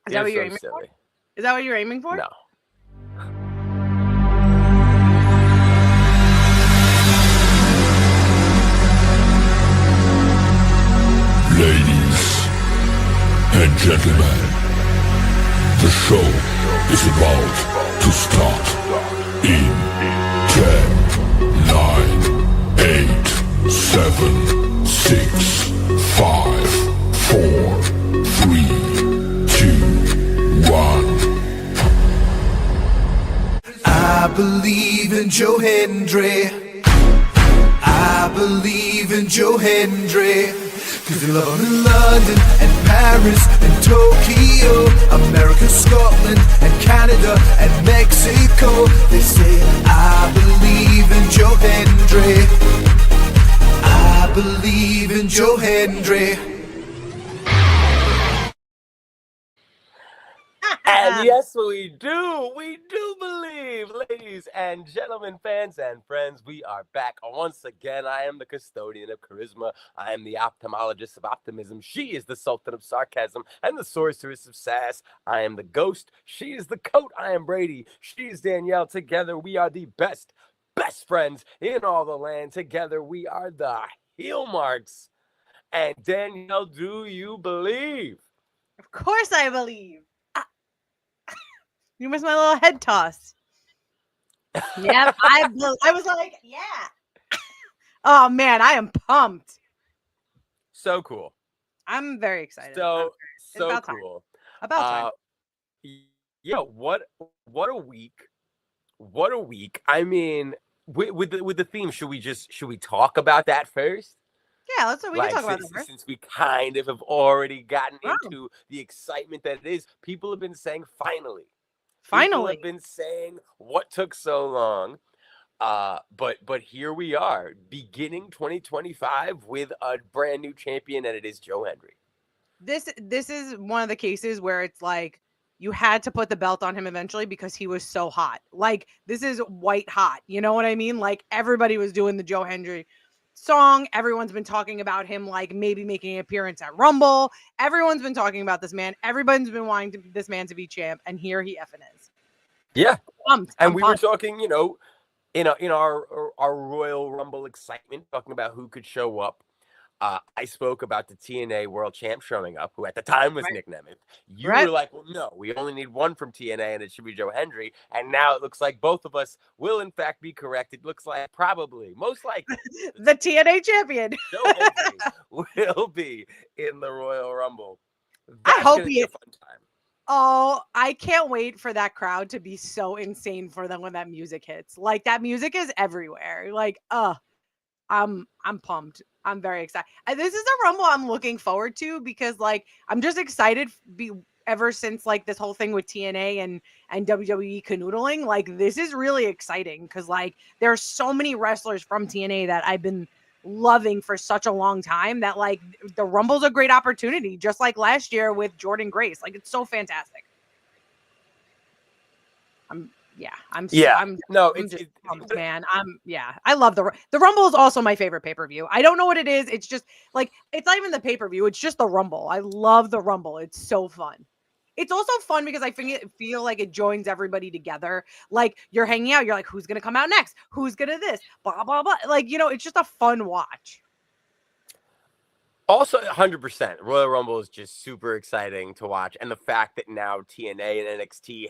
Is that You're what you're so aiming for? silly. Is that what you're aiming for? No. Ladies and gentlemen, the show is about to start in 10, 9, 8, 7, 6, 5, 4, 3, 2, 1. I believe in Joe Hendry. I believe in Joe Hendry. Cause they love him in London and Paris and Tokyo, America, Scotland and Canada and Mexico. They say I believe in Joe Hendry. I believe in Joe Hendry. And yes, we do. We do believe, ladies and gentlemen, fans and friends, we are back once again. I am the custodian of charisma. I am the ophthalmologist of optimism. She is the sultan of sarcasm and the sorceress of sass. I am the ghost. She is the coat. I am Brady. She is Danielle. Together, we are the best friends in all the land. Together, we are the heel marks. And Danielle, do you believe? Of course I believe. You missed my little head toss. Yeah, I was like, yeah. Oh man, I am pumped. So cool. I'm very excited. So about time. cool. About time. Yeah, what a week. What a week. I mean, with the theme, should we talk about that first? Yeah, we can talk about since, that first. since we kind of have already gotten Wow. into the excitement that it is. People have been saying finally. People Finally. have been saying what took so long. But here we are, beginning 2025 with a brand new champion, and it is Joe Hendry. This is one of the cases where it's like you had to put the belt on him eventually because he was so hot. Like this is white hot. You know what I mean? Like everybody was doing the Joe Hendry song. Everyone's been talking about him, like maybe making an appearance at Rumble. Everyone's been talking about this man. Everybody's been wanting this man to be champ, and here he effing is. Yeah, I'm we were talking, in our Royal Rumble excitement, talking about who could show up. I spoke about the TNA World Champ showing up, who at the time was Nick Nemeth. You were like, well, no, we only need one from TNA, and it should be Joe Hendry. And now it looks like both of us will, in fact, be correct. It looks like most likely, the TNA champion Joe Hendry will be in the Royal Rumble. I hope he. A fun time. Oh, I can't wait for that crowd to be so insane for them when that music hits. Like that music is everywhere. Like, I'm pumped. I'm very excited. This is a Rumble I'm looking forward to because like I'm just excited ever since like this whole thing with TNA and WWE canoodling. Like this is really exciting because like there are so many wrestlers from TNA that I've been loving for such a long time that like the Rumble's a great opportunity, just like last year with Jordynne Grace. Like it's so fantastic. Man. I love the Rumble is also my favorite pay-per-view. I don't know what it is. It's just like it's not even the pay-per-view. It's just the Rumble. I love the Rumble. It's so fun. It's also fun because I feel like it joins everybody together. Like you're hanging out, you're like, who's gonna come out next? Who's gonna this? Blah blah blah. Like it's just a fun watch. Also, 100%. Royal Rumble is just super exciting to watch, and the fact that now TNA and NXT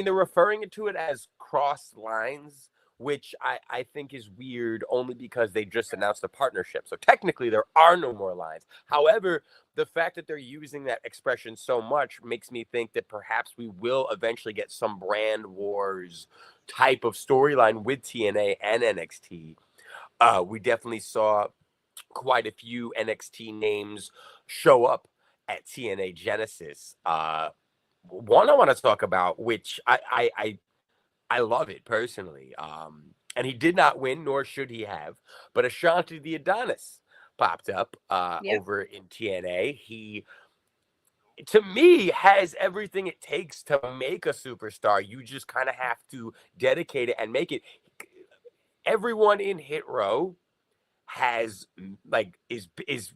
they're referring to it as cross lines, which I think is weird only because they just announced a partnership. So technically there are no more lines. However, the fact that they're using that expression so much makes me think that perhaps we will eventually get some brand wars type of storyline with TNA and NXT. We definitely saw quite a few NXT names show up at TNA Genesis. One I want to talk about, which I love it personally. And he did not win, nor should he have. But Ashanti the Adonis popped up over in TNA. He, to me, has everything it takes to make a superstar. You just kind of have to dedicate it and make it. Everyone in Hit Row has is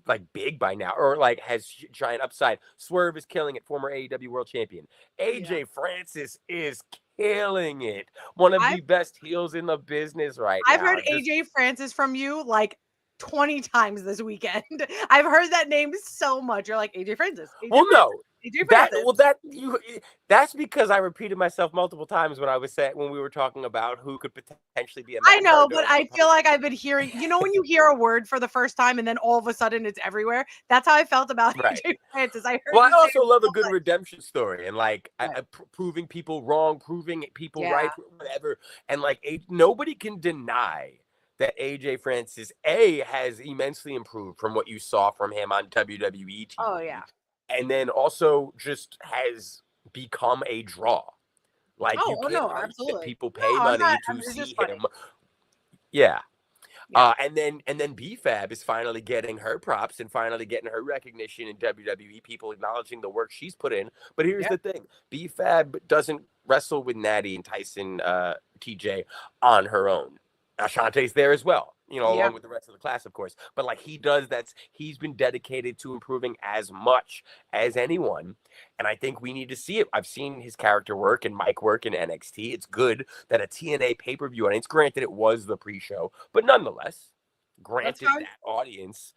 like big by now, or like has giant upside. Swerve is killing it, former AEW world champion. AJ Francis is killing it. One of the best heels in the business right now. I've heard AJ Francis from you like 20 times this weekend. I've heard that name so much. You're like AJ Francis. That's because I repeated myself multiple times when we were talking about who could potentially be a match. I know, but I feel like I've been hearing, when you hear a word for the first time and then all of a sudden it's everywhere. That's how I felt about AJ Francis. I also love a good redemption story and like proving people wrong, proving people right, whatever. And like nobody can deny that AJ Francis has immensely improved from what you saw from him on WWE TV. Oh yeah. And then also just has become a draw. Like you can't absolutely. That people pay money to see him. Yeah. And then BFAB is finally getting her props and finally getting her recognition in WWE, people acknowledging the work she's put in. But here's the thing. BFAB doesn't wrestle with Natty and Tyson TJ on her own. Ashante's there as well, along with the rest of the class, of course. But like he's been dedicated to improving as much as anyone. And I think we need to see it. I've seen his character work and mic work in NXT. It's good that a TNA pay-per-view, and it's granted it was the pre-show, but nonetheless, granted that audience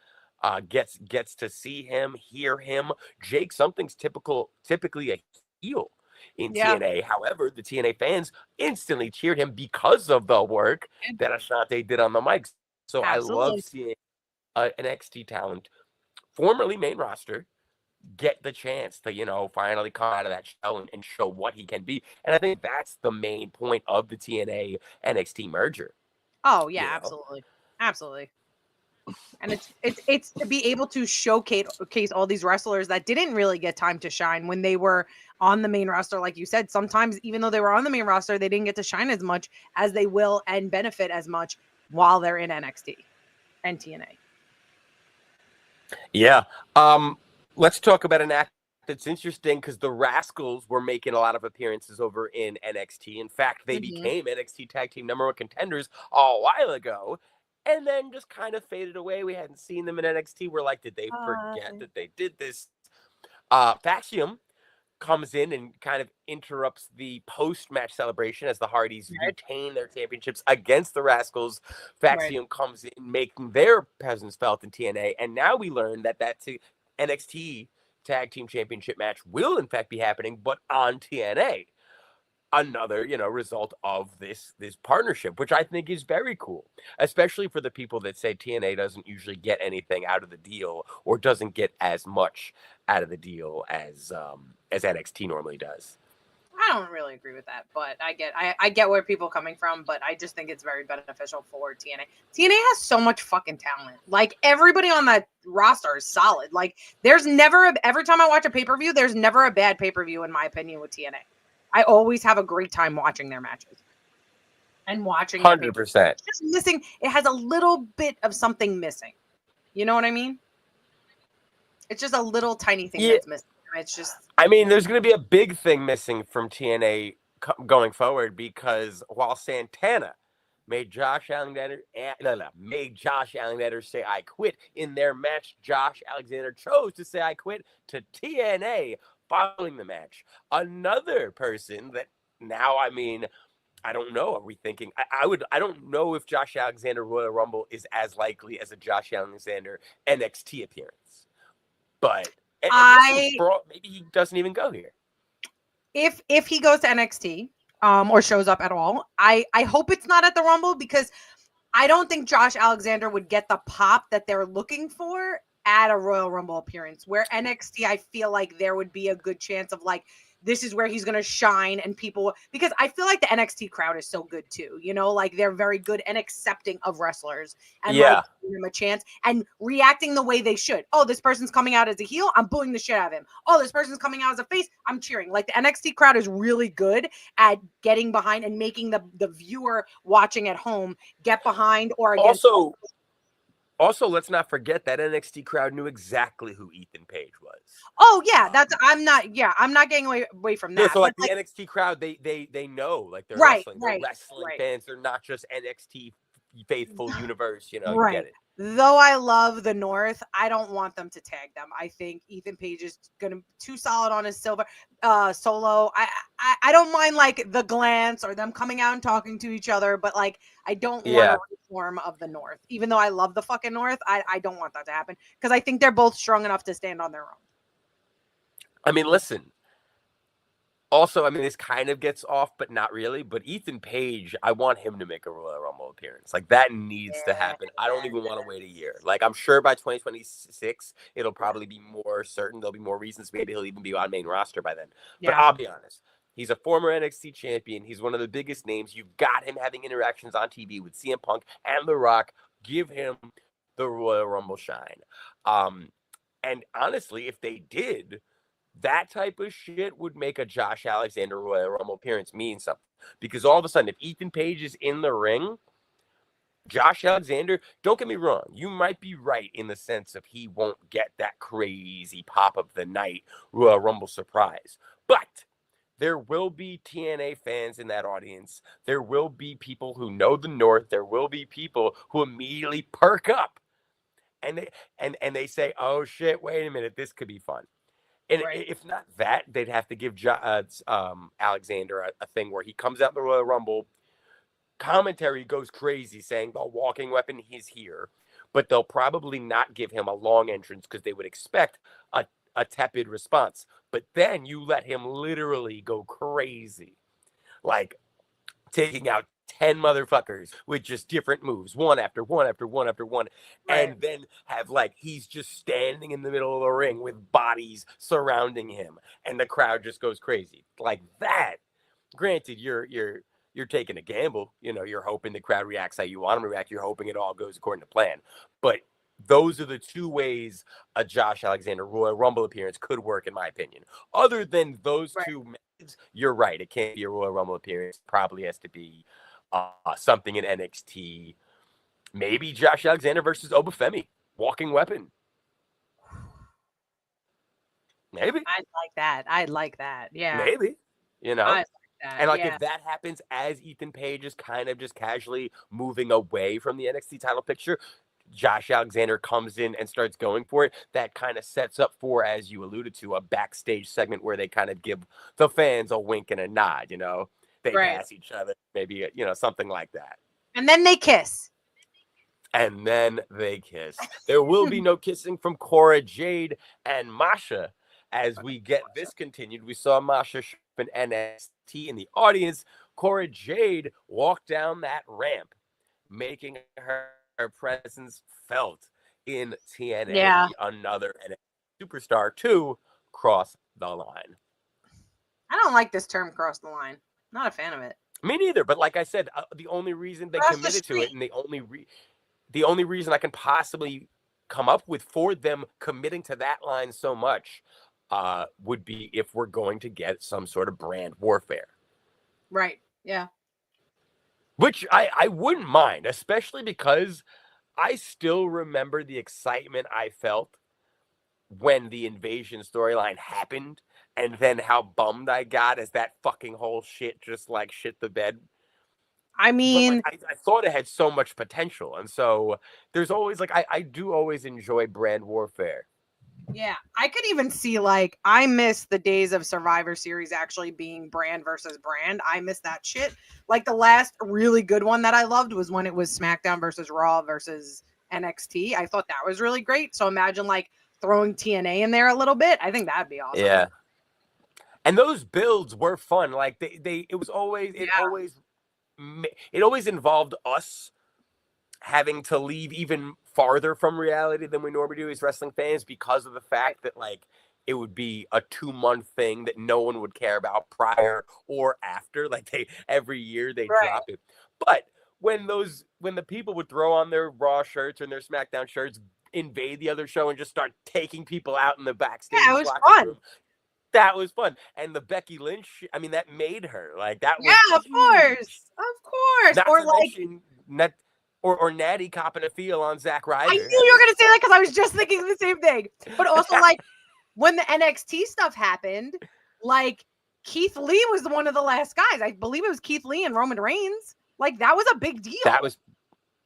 gets to see him, hear him. Jake Something's typically a heel in TNA. However, the TNA fans instantly cheered him because of the work that Ashante did on the mics. So I love seeing an NXT talent, formerly main roster, get the chance to, finally come out of that shell and show what he can be. And I think that's the main point of the TNA NXT merger. Oh, yeah, absolutely. Absolutely. And it's to be able to showcase all these wrestlers that didn't really get time to shine when they were on the main roster. Like you said, sometimes even though they were on the main roster, they didn't get to shine as much as they will and benefit as much while they're in NXT and TNA. Yeah. Let's talk about an act that's interesting because the Rascals were making a lot of appearances over in NXT. In fact, they became NXT Tag Team #1 contenders a while ago. And then just kind of faded away. We hadn't seen them in NXT. We're like, did they forget that they did this? Faxium comes in and kind of interrupts the post-match celebration as the Hardys retain their championships against the Rascals. Faxium comes in, making their presence felt in TNA. And now we learn that NXT Tag Team Championship match will, in fact, be happening, but on TNA. Another, result of this partnership, which I think is very cool, especially for the people that say TNA doesn't usually get anything out of the deal or doesn't get as much out of the deal as NXT normally does. I don't really agree with that, but I get where people are coming from, but I just think it's very beneficial for TNA. TNA has so much fucking talent. Like everybody on that roster is solid. Like there's never every time I watch a pay-per-view, there's never a bad pay-per-view in my opinion with TNA. I always have a great time watching their matches and watching 100%. It's just missing. It has a little bit of something missing. You know what I mean? It's just a little tiny thing that's missing. It's just. I mean, there's going to be a big thing missing from TNA going forward because while Santana made Josh Alexander say I quit in their match, Josh Alexander chose to say I quit to TNA. Following the match, another person that now, I mean, I don't know. Are we thinking? I don't know if Josh Alexander Royal Rumble is as likely as a Josh Alexander NXT appearance, but maybe he doesn't even go here. If he goes to NXT, or shows up at all, I hope it's not at the Rumble because I don't think Josh Alexander would get the pop that they're looking for at a Royal Rumble appearance, where NXT, I feel like there would be a good chance of like, this is where he's going to shine and people, because I feel like the NXT crowd is so good too, like they're very good and accepting of wrestlers and like giving them a chance and reacting the way they should. Oh, this person's coming out as a heel, I'm booing the shit out of him. Oh, this person's coming out as a face, I'm cheering. Like the NXT crowd is really good at getting behind and making the viewer watching at home get behind or against. Also, let's not forget that NXT crowd knew exactly who Ethan Page was. Oh yeah, I'm not getting away from that. Yeah, so like the NXT crowd, they know, like they're wrestling. They're wrestling fans. They're not just NXT faithful universe. You get it. Though I love the North, I don't want them to tag them. I think Ethan Page is gonna too solid on his solo. I don't mind like the glance or them coming out and talking to each other, but like I don't want a reform of the North. Even though I love the fucking North, I don't want that to happen because I think they're both strong enough to stand on their own. I mean, listen. Also, I mean, this kind of gets off, but not really. But Ethan Page, I want him to make a Royal Rumble appearance. Like, that needs to happen. I don't even want to wait a year. Like, I'm sure by 2026, it'll probably be more certain. There'll be more reasons. Maybe he'll even be on main roster by then. But I'll be honest. He's a former NXT champion. He's one of the biggest names. You've got him having interactions on TV with CM Punk and The Rock. Give him the Royal Rumble shine. And honestly, if they did, that type of shit would make a Josh Alexander Royal Rumble appearance mean something. Because all of a sudden, if Ethan Page is in the ring, Josh Alexander, don't get me wrong, you might be right in the sense of he won't get that crazy pop of the night Royal Rumble surprise. But there will be TNA fans in that audience. There will be people who know the North. There will be people who immediately perk up. And they say, oh shit, wait a minute, this could be fun. And if not that, they'd have to give Alexander a thing where he comes out in the Royal Rumble. Commentary goes crazy saying the walking weapon, he's here. But they'll probably not give him a long entrance because they would expect a tepid response. But then you let him literally go crazy. Like taking out 10 motherfuckers with just different moves, one after one after one after one, and then have like he's just standing in the middle of the ring with bodies surrounding him, and the crowd just goes crazy like that. Granted, you're taking a gamble, you know, you're hoping the crowd reacts how you want them to react, you're hoping it all goes according to plan, but those are the two ways a Josh Alexander Royal Rumble appearance could work, in my opinion. Other than those two methods, you're right, it can't be a Royal Rumble appearance. It probably has to be something in NXT. Maybe Josh Alexander versus Obafemi. Walking weapon. Maybe. I'd like that. Yeah. Maybe. You know? I'd like that. And like if that happens as Ethan Page is kind of just casually moving away from the NXT title picture, Josh Alexander comes in and starts going for it, that kind of sets up for, as you alluded to, a backstage segment where they kind of give the fans a wink and a nod, you know? They pass each other, maybe, you know, something like that. And then they kiss. There will be no kissing from Cora Jade and Masha as we get this continued. We saw Masha in NXT in the audience. Cora Jade walked down that ramp, making her presence felt in TNA. Yeah. Another NXT superstar to cross the line. I don't like this term, cross the line. Not a fan of it. Me neither. But like I said, the only reason they committed to it, and the only reason I can possibly come up with for them committing to that line so much would be if we're going to get some sort of brand warfare. Right. Yeah. Which I wouldn't mind, especially because I still remember the excitement I felt when the Invasion storyline happened, and then how bummed I got as that fucking whole shit just like shit the bed. I mean, like, I thought it had so much potential, and so there's always like I do always enjoy brand warfare. Yeah, I could even see like I miss the days of Survivor Series actually being brand versus brand. I miss that shit. Like the last really good one that I loved was when it was SmackDown versus Raw versus NXT. I thought that was really great. So imagine like throwing TNA in there a little bit. I think that'd be awesome. Yeah. And those builds were fun. Like it always involved us having to leave even farther from reality than we normally do as wrestling fans because of the fact that like it would be a 2-month thing that no one would care about prior or after. Like every year they drop it. But when the people would throw on their Raw shirts and their SmackDown shirts, invade the other show and just start taking people out in the backstage. Yeah, it was fun. Room, that was fun. And the Becky Lynch, I mean, that made her like that. Yeah, was of course. Not or to like mention, or Natty copping a feel on Zack Ryder. I knew you were gonna say that because I was just thinking the same thing. But also like when the NXT stuff happened, like Keith Lee was one of the last guys. I believe it was Keith Lee and Roman Reigns. Like that was a big deal.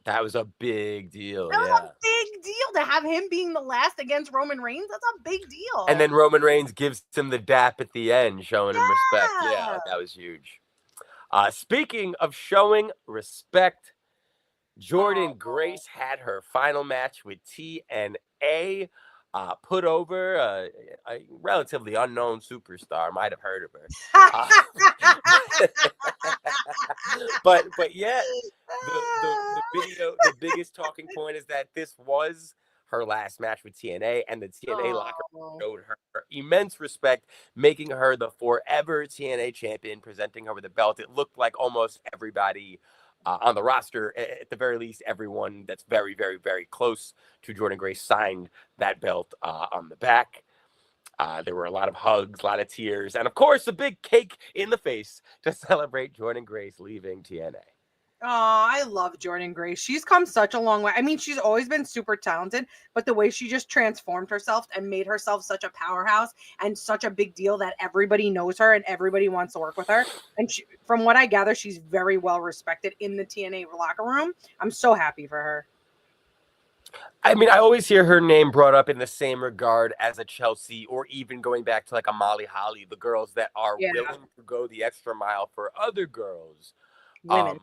That was a big deal. That was Yeah. a big deal to have him being the last against Roman Reigns. That's a big deal. And then Roman Reigns gives him the dap at the end, showing him respect. Yeah, Yeah. that was huge. Speaking of showing respect, Jordan Grace had her final match with TNA. Put over a relatively unknown superstar. Might have heard of her. But yeah, the video, the biggest talking point is that this was her last match with TNA, and the TNA locker room showed her immense respect, making her the forever TNA champion, presenting her with a belt. It looked like almost everybody on the roster, at the very least, everyone that's very, very, very close to Jordan Grace signed that belt on the back. There were a lot of hugs, a lot of tears, and of course, a big cake in the face to celebrate Jordan Grace leaving TNA. Oh, I love Jordan Grace. She's come such a long way. I mean, she's always been super talented, but the way she just transformed herself and made herself such a powerhouse and such a big deal that everybody knows her and everybody wants to work with her. And she, from what I gather, she's very well respected in the TNA locker room. I'm so happy for her. I mean, I always hear her name brought up in the same regard as a Chelsea, or even going back to like a Molly Holly, the girls that are willing to go the extra mile for other girls. Women.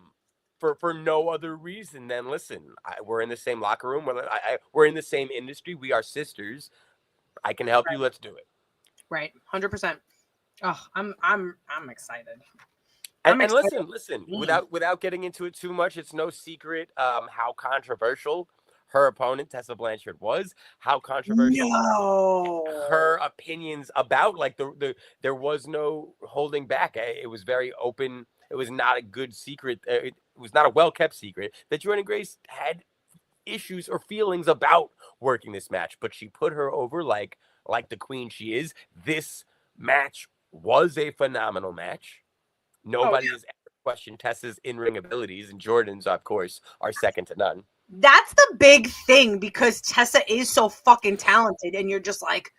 For no other reason than, listen, we're in the same locker room. We're in the same industry. We are sisters. I can help you. Let's do it. Right. 100%. Oh, I'm excited. And listen, without getting into it too much, it's no secret how controversial her opponent, Tessa Blanchard, was. How controversial her opinions about, like, there was no holding back. It was very open. It was not a good secret. It was not a well-kept secret that Jordan Grace had issues or feelings about working this match, but she put her over like the queen she is. This match was a phenomenal match. Nobody has ever questioned Tessa's in-ring abilities, and Jordan's, of course, are second to none. That's the big thing, because Tessa is so fucking talented, and you're just like,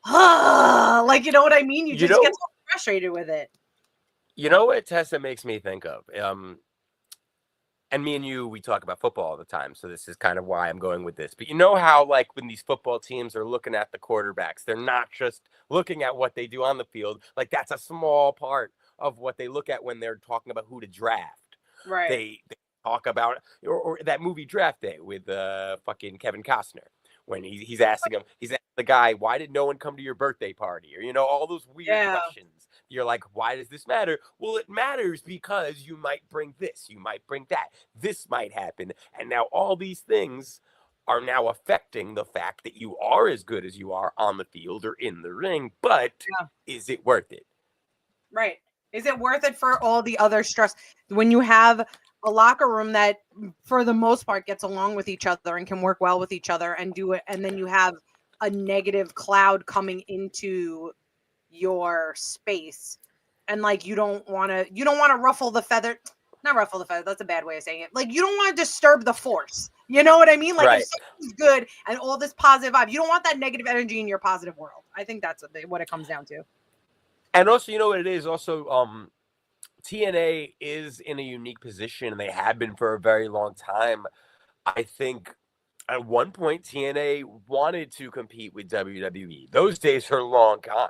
like, you know what I mean? You just get so frustrated with it. You know what Tessa makes me think of? And me and you, we talk about football all the time, so this is kind of why I'm going with this. But you know how, like, when these football teams are looking at the quarterbacks, they're not just looking at what they do on the field. Like, that's a small part of what they look at when they're talking about who to draft. Right. They talk about, or that movie Draft Day with fucking Kevin Costner, when he's asking the guy, why did no one come to your birthday party? Or, all those weird questions. You're like, why does this matter? Well, it matters because you might bring this, you might bring that, this might happen. And now all these things are now affecting the fact that you are as good as you are on the field or in the ring, but is it worth it? Right. Is it worth it for all the other stress? When you have a locker room that, for the most part, gets along with each other and can work well with each other and do it, and then you have a negative cloud coming into your space, and like you don't want to ruffle the feather. Not ruffle the feather, that's a bad way of saying it. Like, you don't want to disturb the force. You know what I mean? Like, if something's good and all this positive vibe, you don't want that negative energy in your positive world. I think that's what it comes down to. And also, you know what it is? Also, TNA is in a unique position, and they have been for a very long time. I think at one point, TNA wanted to compete with WWE. Those days are long gone.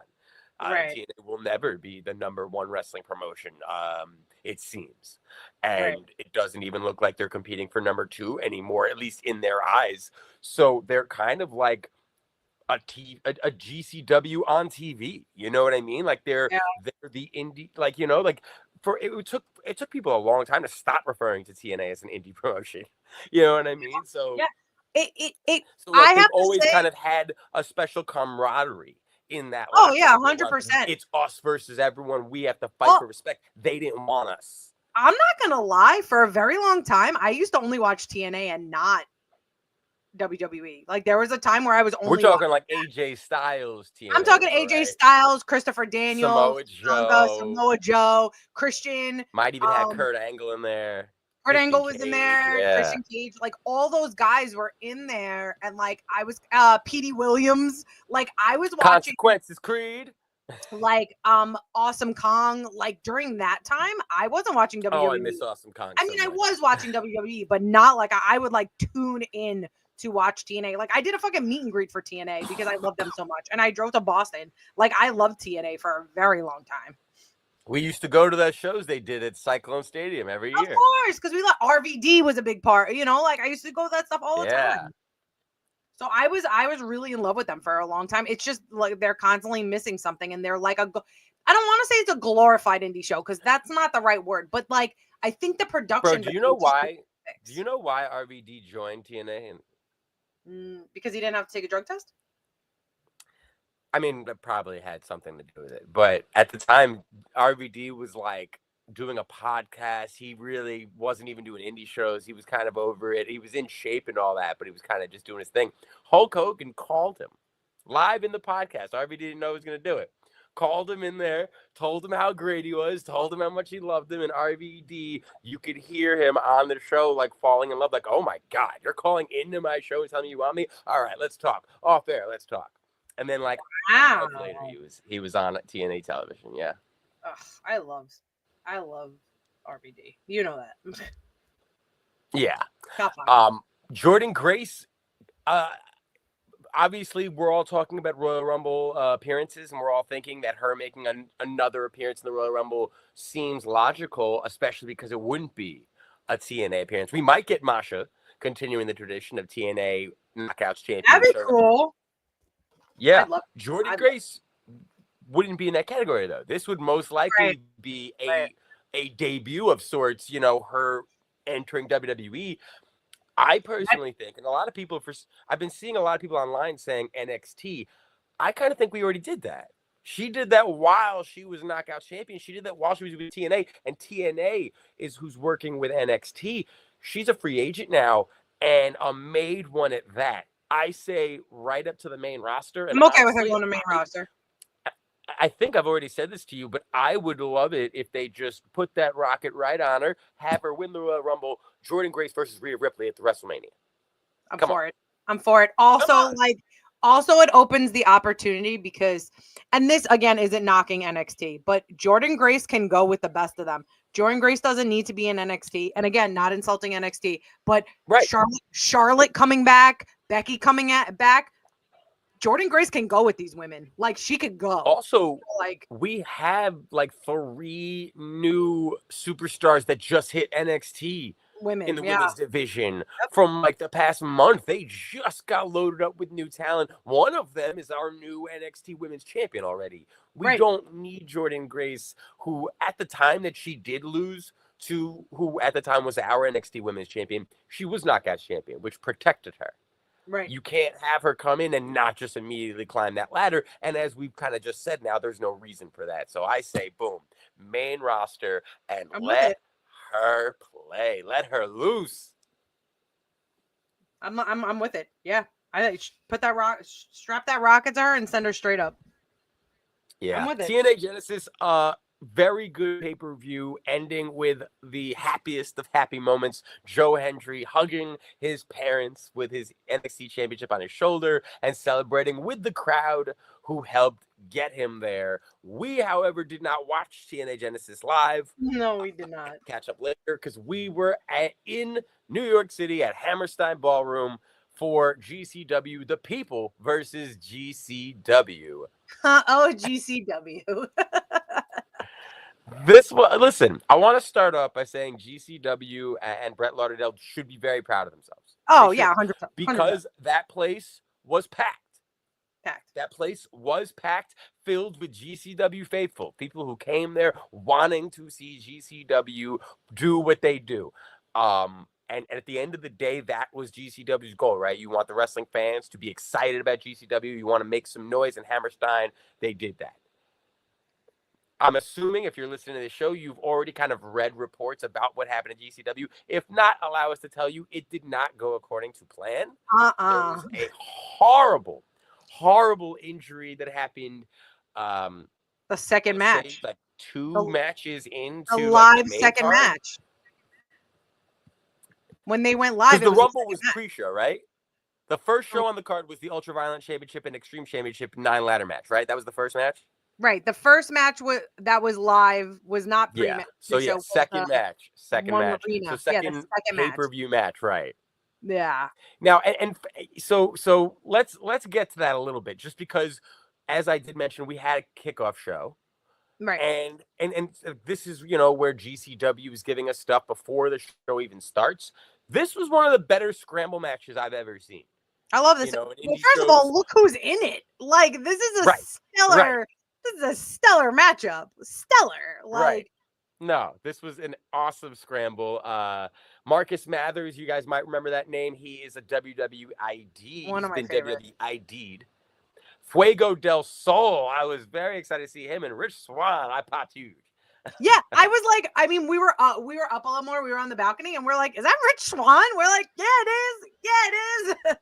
TNA will never be the #1 wrestling promotion, it seems. And it doesn't even look like they're competing for #2 anymore, at least in their eyes. So they're kind of like a GCW on TV. You know what I mean? Like they're the indie, like, it took people a long time to stop referring to TNA as an indie promotion. You know what I mean? So so like, they've always kind of had a special camaraderie in that. Oh yeah, 100%. It's us versus everyone. We have to fight for respect. They didn't want us. I'm not gonna lie. For a very long time, I used to only watch TNA and not WWE. Like, there was a time where I was only. We're talking like AJ Styles. TNA, I'm talking AJ Styles, Christopher Daniels, Samoa Joe, Christian. Might even have Kurt Angle in there. Kurt Angle was in there. Christian Cage, like all those guys were in there, and like I was, Petey Williams. Like I was watching Consequences Creed. like Awesome Kong. Like during that time, I wasn't watching WWE. Oh, I miss Awesome Kong. I mean, I was watching WWE, but not like I would like tune in to watch TNA. Like I did a fucking meet and greet for TNA because I love them so much, and I drove to Boston. Like I loved TNA for a very long time. We used to go to those shows they did at Cyclone Stadium every year. Of course, because we RVD was a big part. You know, like I used to go to that stuff all the time. So I was really in love with them for a long time. It's just like they're constantly missing something, and they're like I don't want to say it's a glorified indie show because that's not the right word, but like I think the production. Bro, do you know why? Do you know why RVD joined TNA? Because he didn't have to take a drug test. I mean, that probably had something to do with it. But at the time, RVD was like doing a podcast. He really wasn't even doing indie shows. He was kind of over it. He was in shape and all that, but he was kind of just doing his thing. Hulk Hogan called him live in the podcast. RVD didn't know he was going to do it. Called him in there, told him how great he was, told him how much he loved him. And RVD, you could hear him on the show, like falling in love. Like, oh my God, you're calling into my show and telling me you want me? All right, let's talk. Off air, let's talk. And then like a month later, he was on TNA television. Yeah. Ugh, I love RVD. You know that. Yeah. Jordynne Grace. Obviously, we're all talking about Royal Rumble appearances, and we're all thinking that her making another appearance in the Royal Rumble seems logical, especially because it wouldn't be a TNA appearance. We might get Masha continuing the tradition of TNA Knockouts champion. That'd be cool. Yeah, Jordynne Grace wouldn't be in that category though. This would most likely be a debut of sorts. You know, her entering WWE. I personally think, and a lot of people I've been seeing a lot of people online saying NXT. I kind of think we already did that. She did that while she was Knockout champion. She did that while she was with TNA, and TNA is who's working with NXT. She's a free agent now, and a made one at that. I say right up to the main roster. And I'm okay with her going to main roster. I think I've already said this to you, but I would love it if they just put that rocket right on her, have her win the Royal Rumble, Jordynne Grace versus Rhea Ripley at the WrestleMania. I'm for it. Also, it opens the opportunity because, and this again isn't knocking NXT, but Jordynne Grace can go with the best of them. Jordynne Grace doesn't need to be in NXT, and again, not insulting NXT, but Charlotte coming back, Becky coming back. Jordynne Grace can go with these women. Like she could go. Also, like we have like 3 new superstars that just hit NXT women in the women's division from like the past month. They just got loaded up with new talent. One of them is our new NXT Women's Champion already. We don't need Jordynne Grace, who at the time that she did lose to who at the time was our NXT Women's Champion, she was Knockout Champion, which protected her. Right. You can't have her come in and not just immediately climb that ladder. And as we've kind of just said now, there's no reason for that. So I say, boom, main roster and let her play. Let her loose. I'm with it. Yeah. I put that strap that rocket to her and send her straight up. Yeah. I'm with it. TNA Genesis, very good pay-per-view, ending with the happiest of happy moments. Joe Hendry hugging his parents with his NXT championship on his shoulder and celebrating with the crowd who helped get him there. We, however, did not watch TNA Genesis live. No, we did not. Catch up later because we were in New York City at Hammerstein Ballroom for GCW, The People versus GCW. GCW. Listen, I want to start off by saying GCW and Brett Lauderdale should be very proud of themselves. Oh, yeah, 100%. Because that place was packed. That place was packed, filled with GCW faithful, people who came there wanting to see GCW do what they do. And at the end of the day, that was GCW's goal, right? You want the wrestling fans to be excited about GCW. You want to make some noise in Hammerstein. They did that. I'm assuming if you're listening to the show, you've already kind of read reports about what happened at GCW. If not, allow us to tell you it did not go according to plan. There was a horrible, horrible injury that happened. The second match. Like 2 matches into the live second match. When they went live, the Rumble was pre-show, right? The first show on the card was the Ultra Violent Championship and Extreme Championship 9-ladder match, right? That was the first match? Right. The first match that was live was not pre-show. Yeah. So yeah, second match. one So arena. Yeah, the second second match. pay-per-view match, right? Yeah. Now, so let's get to that a little bit, just because, as I did mention, we had a kickoff show, Right. and this is, you know, where GCW is giving us stuff before the show even starts. This was one of the better scramble matches I've ever seen. I love this. You know, Well, first of all, look who's in it. Like, this is a stellar. This is a stellar matchup. Stellar. Like, no, this was an awesome scramble. Marcus Mathers, you guys might remember that name. He is a WWE ID. One of my favorites. WWE ID'd. Fuego del Sol. I was very excited to see him, and Rich Swann. I popped huge. Yeah, I was like, I mean, we were up a lot more. We were on the balcony, and we're like, "Is that Rich Swann?" We're like, "Yeah, it is. Yeah, it is."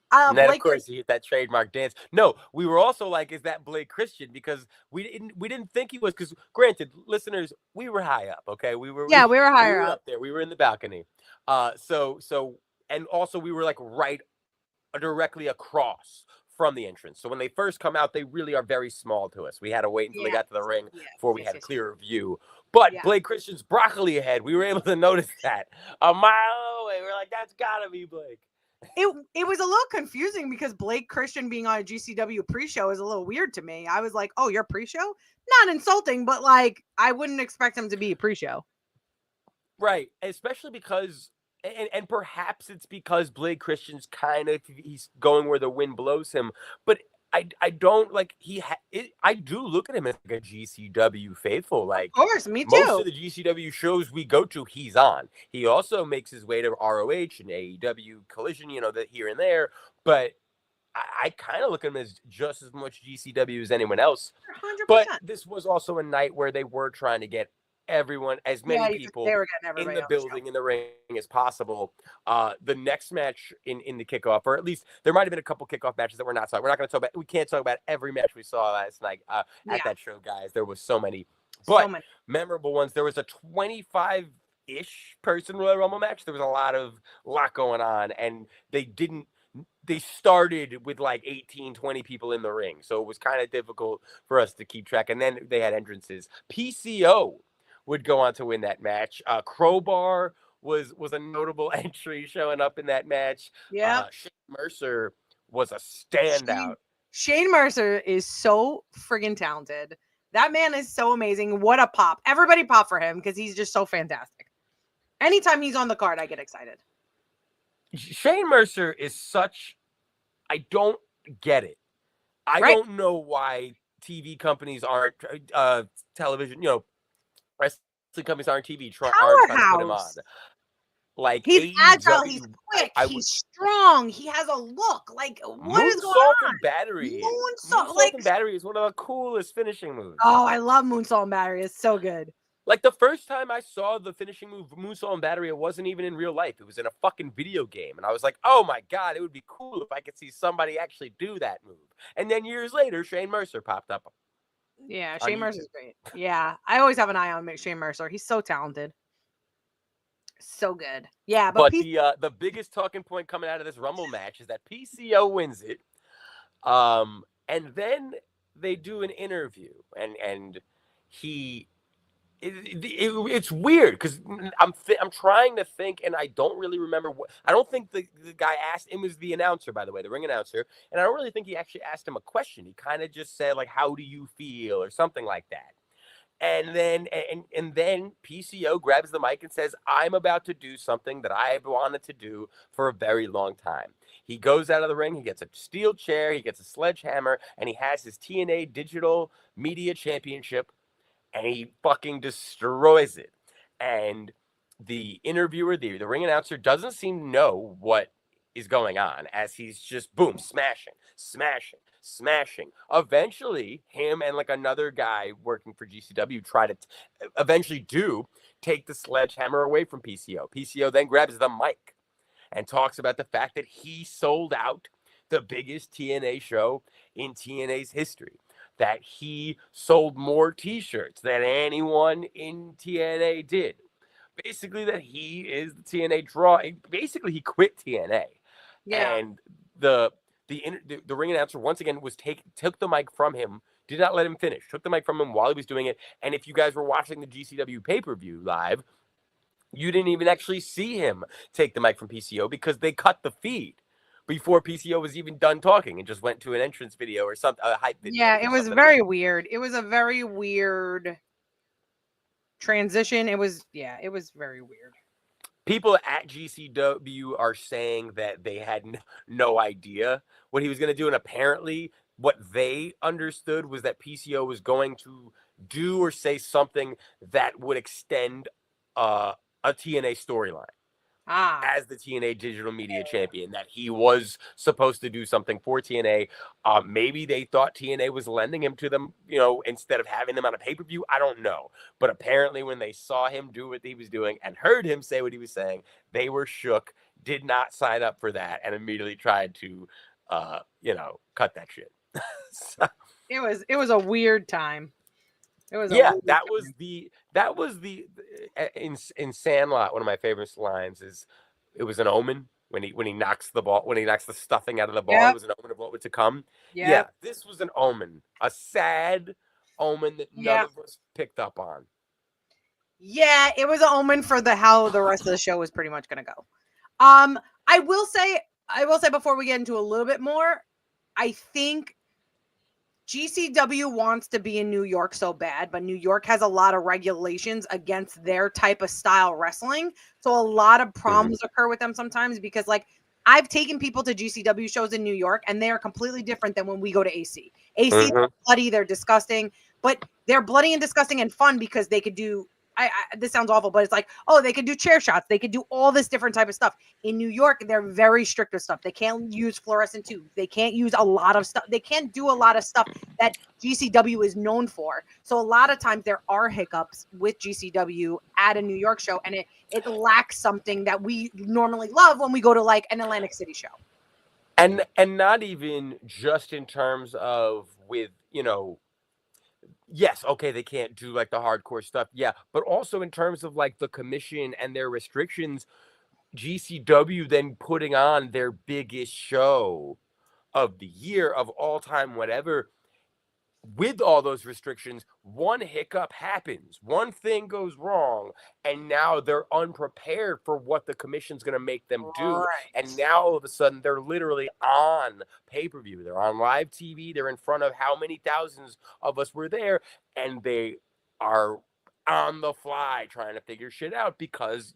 And then, of course, he hit that trademark dance. No, we were also like, "Is that Blake Christian?" Because we didn't think he was. Because granted, listeners, we were high up. Okay, we were higher up there. We were in the balcony. And also we were like right directly across from the entrance. So when they first come out, they really are very small to us. We had to wait until they got to the ring before we had a clearer view. But Blake Christian's broccoli ahead. We were able to notice that a mile away. We're like, that's gotta be Blake. It was a little confusing because Blake Christian being on a GCW pre-show is a little weird to me. I was like, oh, you're pre-show? Not insulting, but like I wouldn't expect him to be a pre-show. Right. Especially because and perhaps it's because Blake Christian's he's going where the wind blows him, but I don't like I do look at him as like a GCW faithful. Like, of course, me too. Most of the GCW shows we go to, he's on. He also makes his way to ROH and AEW Collision, you know, that here and there. But I kind of look at him as just as much GCW as anyone else. 100%. But this was also a night where they were trying to get everyone, as many people in the building, in the ring as possible. The next match in the kickoff, or at least there might have been a couple kickoff matches that we're not talking. We're not going to talk about. We can't talk about every match we saw last night at that show, guys. There was so many, but memorable ones. There was a 25-ish person Royal Rumble match. There was a lot going on, and they started with like 18, 20 people in the ring. So it was kind of difficult for us to keep track. And then they had entrances. PCO would go on to win that match. Crowbar was a notable entry showing up in that match. Yeah. Shane Mercer was a standout. Shane Mercer is so friggin' talented. That man is so amazing. What a pop. Everybody pop for him because he's just so fantastic. Anytime he's on the card, I get excited. Shane Mercer is I don't get it. I don't know why TV companies aren't television, you know, wrestling companies aren't TV trying to put him on. Like, he's agile, he's quick, he's strong, he has a look. Like, what is going on? Moonsault and Battery. Moonsault and Battery is one of the coolest finishing moves. Oh, I love Moonsault and Battery. It's so good. Like, the first time I saw the finishing move, Moonsault and Battery, it wasn't even in real life. It was in a fucking video game. And I was like, oh my God, it would be cool if I could see somebody actually do that move. And then years later, Shane Mercer popped up. Yeah, Shane Mercer's great. Yeah, I always have an eye on Shane Mercer. He's so talented. So good. Yeah, but the biggest talking point coming out of this Rumble match is that PCO wins it. And then they do an interview, and it's weird because I'm trying to think, and I don't really remember I don't think the guy asked him. Was the announcer, by the way, the ring announcer, and I don't really think he actually asked him a question. He kind of just said like, "How do you feel?" or something like that. And then PCO grabs the mic and says, "I'm about to do something that I've wanted to do for a very long time." He goes out of the ring. He gets a steel chair. He gets a sledgehammer, and he has his TNA Digital Media Championship. And he fucking destroys it. And the interviewer, the ring announcer, doesn't seem to know what is going on as he's just, boom, smashing. Eventually, him and like another guy working for GCW try to eventually take the sledgehammer away from PCO. PCO then grabs the mic and talks about the fact that he sold out the biggest TNA show in TNA's history. That he sold more T-shirts than anyone in TNA did. Basically, that he is the TNA draw. Basically, he quit TNA. Yeah. And the ring announcer once again took the mic from him did not let him finish, took the mic from him while he was doing it. And if you guys were watching the GCW pay-per-view live, you didn't even actually see him take the mic from PCO because they cut the feed before PCO was even done talking and just went to an entrance video or something, a hype video. Yeah, it was very weird. It was a very weird transition. It was very weird. People at GCW are saying that they had no idea what he was going to do. And apparently what they understood was that PCO was going to do or say something that would extend a TNA storyline. As the TNA Digital Media Champion, that he was supposed to do something for TNA. Maybe they thought TNA was lending him to them, instead of having them on a pay-per-view. I don't know. But apparently when they saw him do what he was doing and heard him say what he was saying, they were shook, did not sign up for that, and immediately tried to, cut that shit. So, it was a weird time. It was that was the in Sandlot. One of my favorite lines is, "It was an omen when he knocks the stuffing out of the ball. Yep. It was an omen of what was to come." Yep. Yeah, this was an omen, a sad omen that none of us picked up on. Yeah, it was an omen for how the rest of the show was pretty much going to go. I will say before we get into a little bit more, I think GCW wants to be in New York so bad, but New York has a lot of regulations against their type of style wrestling. So a lot of problems occur with them sometimes because, like, I've taken people to GCW shows in New York and they are completely different than when we go to AC. AC, they're bloody, they're disgusting, but they're bloody and disgusting and fun because they could do, this sounds awful, but it's like, they could do chair shots. They could do all this different type of stuff. In New York, they're very strict with stuff. They can't use fluorescent tubes. They can't use a lot of stuff. They can't do a lot of stuff that GCW is known for. So a lot of times there are hiccups with GCW at a New York show, and it lacks something that we normally love when we go to like an Atlantic City show. And not even just in terms of with, yes, okay, they can't do like the hardcore stuff. Yeah, but also in terms of like the commission and their restrictions, GCW then putting on their biggest show of the year, of all time, whatever. With all those restrictions, one hiccup happens, one thing goes wrong, and now they're unprepared for what the commission's going to make them do. Right. And now all of a sudden they're literally on pay-per-view. They're on live TV. They're in front of how many thousands of us were there, and they are on the fly trying to figure shit out because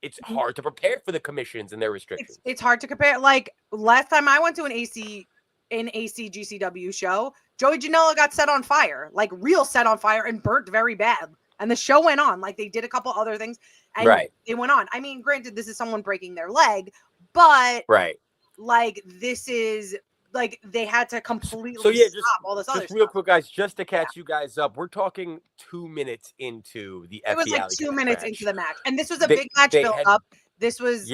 it's hard to prepare for the commissions and their restrictions. It's hard to compare. Like last time I went to an AC GCW show, Joey Janela got set on fire, like real set on fire, and burnt very bad. And the show went on. Like they did a couple other things, and it went on. I mean, granted, this is someone breaking their leg, but like this is like they had to completely stop all this other stuff. Real quick, guys, just to catch you guys up, we're talking 2 minutes into the. It was like 2 minutes into the match, and this was a big match build up. This was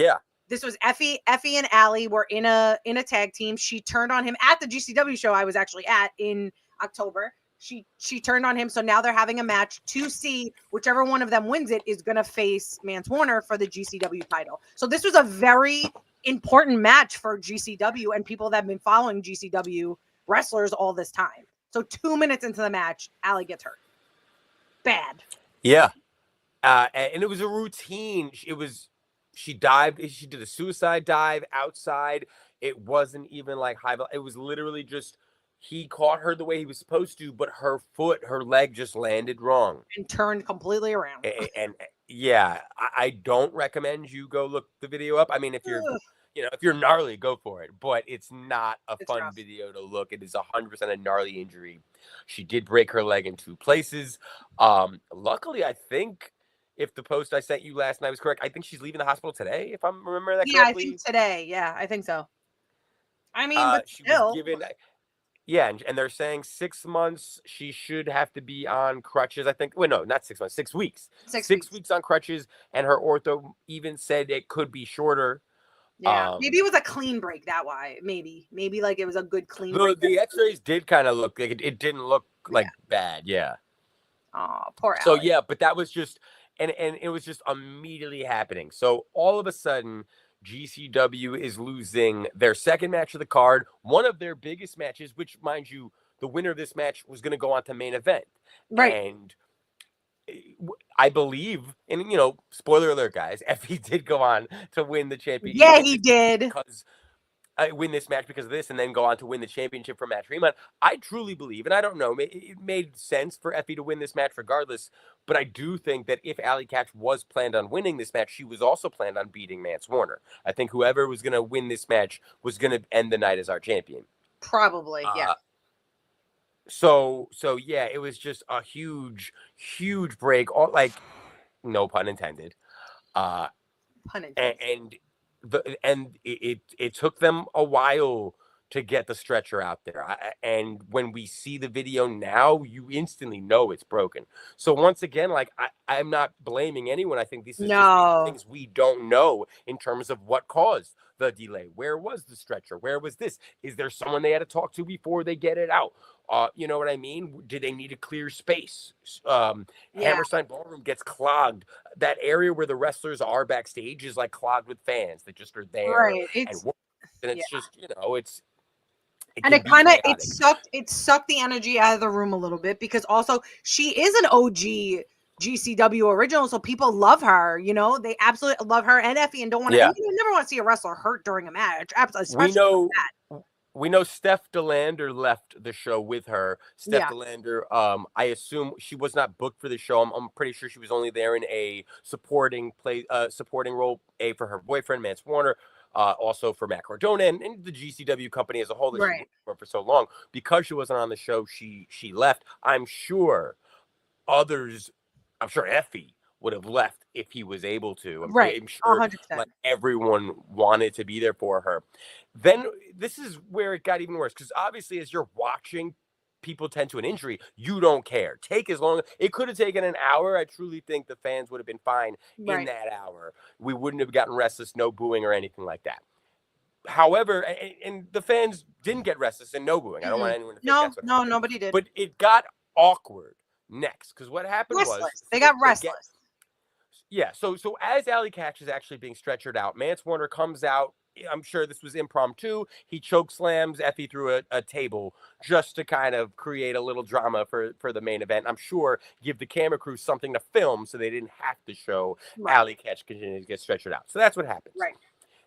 This was Effie and Allie were in a tag team. She turned on him at the GCW show I was actually at in October. She turned on him. So now they're having a match to see whichever one of them wins it is going to face Mance Warner for the GCW title. So this was a very important match for GCW and people that have been following GCW wrestlers all this time. So 2 minutes into the match, Allie gets hurt. Bad. Yeah. And it was a routine. She dived. She did a suicide dive outside. It wasn't even like high. It was literally just he caught her the way he was supposed to, but her leg just landed wrong and turned completely around. And yeah, I don't recommend you go look the video up. I mean, if you're gnarly, go for it. But it's not a fun video to look. It is 100% a gnarly injury. She did break her leg in 2 places. Luckily, I think. If the post I sent you last night was correct, I think she's leaving the hospital today, if I'm remembering that correctly. Yeah, I think today. Yeah, I think so. I mean, but still. And they're saying 6 months. She should have to be on crutches, I think. Well, no, not 6 months, 6 weeks. 6 weeks on crutches, and her ortho even said it could be shorter. Yeah, maybe it was a clean break that way. Maybe like it was a good clean break. The x-rays did kind of look like it didn't look like bad, yeah. Oh, poor Allie. So, yeah, but that was just... And it was just immediately happening. So all of a sudden, GCW is losing their second match of the card, one of their biggest matches, which, mind you, the winner of this match was going to go on to main event. Right. And I believe, and spoiler alert, guys, Effie did go on to win the championship. Yeah, he did. Because win this match because of this, and then go on to win the championship for Matt Tremont. I truly believe, and I don't know, it made sense for Effie to win this match regardless, but I do think that if Allie Katch was planned on winning this match, she was also planned on beating Mance Warner. I think whoever was going to win this match was going to end the night as our champion. Probably, yeah. So yeah, it was just a huge break, all, like, no pun intended. Pun intended. And it took them a while to get the stretcher out there. And when we see the video now, you instantly know it's broken. So once again, like, I'm not blaming anyone. I think these are things we don't know in terms of what caused the delay. Where was the stretcher? Where was this? Is there someone they had to talk to before they get it out? You know what I mean? Did they need a clear space? Hammerstein Ballroom gets clogged. That area where the wrestlers are backstage is like clogged with fans that just are there. Right. And it's just, it's. And it sucked the energy out of the room a little bit, because also she is an OG GCW original, so people love her. They absolutely love her and Effie, and don't want to. Yeah. You never want to see a wrestler hurt during a match. Especially we know Steph DeLander left the show with her. Steph DeLander, I assume she was not booked for the show. I'm pretty sure she was only there in a supporting role, for her boyfriend Mance Warner. Also for Matt Cardona and the GCW company as a whole that she worked for so long. Because she wasn't on the show, she left. I'm sure Effie would have left if he was able to. I'm sure 100%. Like, everyone wanted to be there for her. Then this is where it got even worse, because obviously as you're watching people tend to an injury, you don't care. Take as long. It could have taken an hour. I truly think the fans would have been fine in that hour. We wouldn't have gotten restless, no booing or anything like that. However, and the fans didn't get restless and no booing. I don't want anyone to think that's what happened. Nobody did. But it got awkward next, because what happened was they got restless. So as Allie Katch is actually being stretchered out, Mance Warner comes out. I'm sure this was impromptu. He choke slams Effie through a table just to kind of create a little drama for the main event. I'm sure give the camera crew something to film so they didn't have to show Allie Katch continue to get stretchered out. So that's what happens. Right.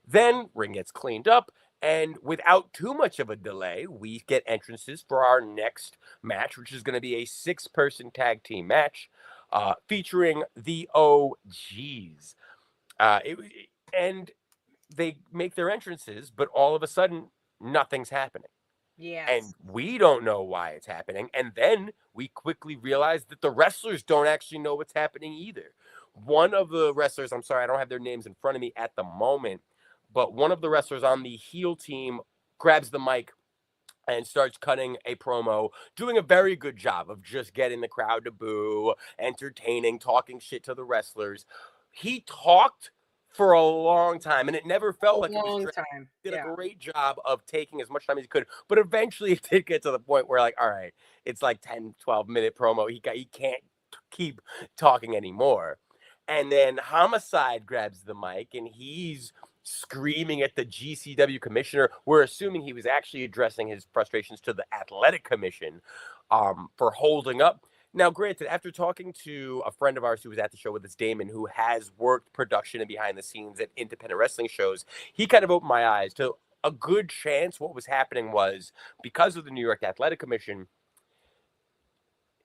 Then ring gets cleaned up, and without too much of a delay, we get entrances for our next match, which is going to be a 6-person tag team match featuring the OGs. And they make their entrances, but all of a sudden, nothing's happening. Yes. And we don't know why it's happening. And then we quickly realize that the wrestlers don't actually know what's happening either. One of the wrestlers, I'm sorry, I don't have their names in front of me at the moment, but one of the wrestlers on the heel team grabs the mic and starts cutting a promo, doing a very good job of just getting the crowd to boo, entertaining, talking shit to the wrestlers. He talked for a long time, and it never felt like it was time. Did a great job of taking as much time as he could, but eventually it did get to the point where, like, all right, it's like 10, 12-minute promo. He can't keep talking anymore. And then Homicide grabs the mic, and he's screaming at the GCW commissioner. We're assuming he was actually addressing his frustrations to the Athletic Commission for holding up. Now, granted, after talking to a friend of ours who was at the show with us, Damon, who has worked production and behind the scenes at independent wrestling shows, he kind of opened my eyes to a good chance what was happening was, because of the New York Athletic Commission,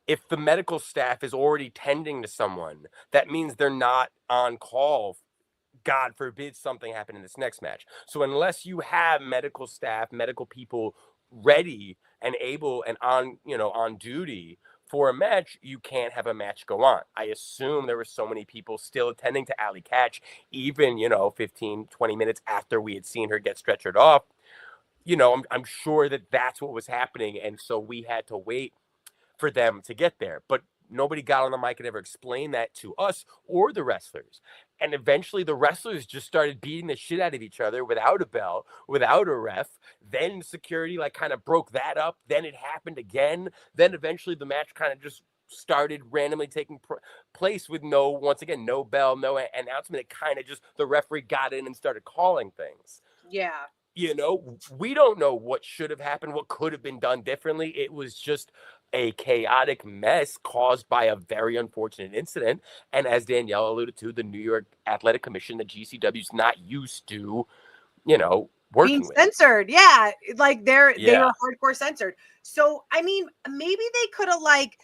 if the medical staff is already tending to someone, that means they're not on call. God forbid something happen in this next match. So unless you have medical staff, medical people ready and able and on duty for a match, you can't have a match go on. I assume there were so many people still attending to Allie Katch, even, 15, 20 minutes after we had seen her get stretchered off. I'm sure that that's what was happening. And so we had to wait for them to get there. But nobody got on the mic and ever explained that to us or the wrestlers. And eventually the wrestlers just started beating the shit out of each other without a bell, without a ref. Then security kind of broke that up. Then it happened again. Then eventually the match kind of just started randomly taking place with no bell, no announcement. It kind of just, the referee got in and started calling things. Yeah. You know, we don't know what should have happened, what could have been done differently. It was just a chaotic mess caused by a very unfortunate incident. And as Danielle alluded to, the New York Athletic Commission, the GCW is not used to, you know, being working with. censored. Yeah. Like they were Yeah. hardcore censored. So, I mean, maybe they could have like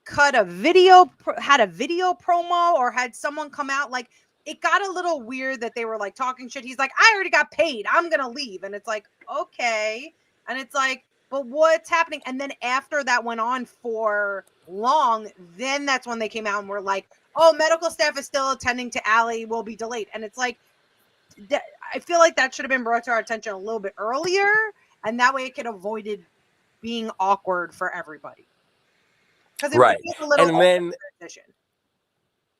cut a video, had a video promo, or had someone come out. Like, it got a little weird that they were like talking shit. He's like, I already got paid, I'm gonna leave. And it's like, okay. And it's like, but what's happening? And then after that went on for long, then that's when they came out and were like, oh, medical staff is still attending to Allie, will be delayed. And it's like, I feel like that should have been brought to our attention a little bit earlier, and that way it could avoided being awkward for everybody. Because it Right. was a little And then transition.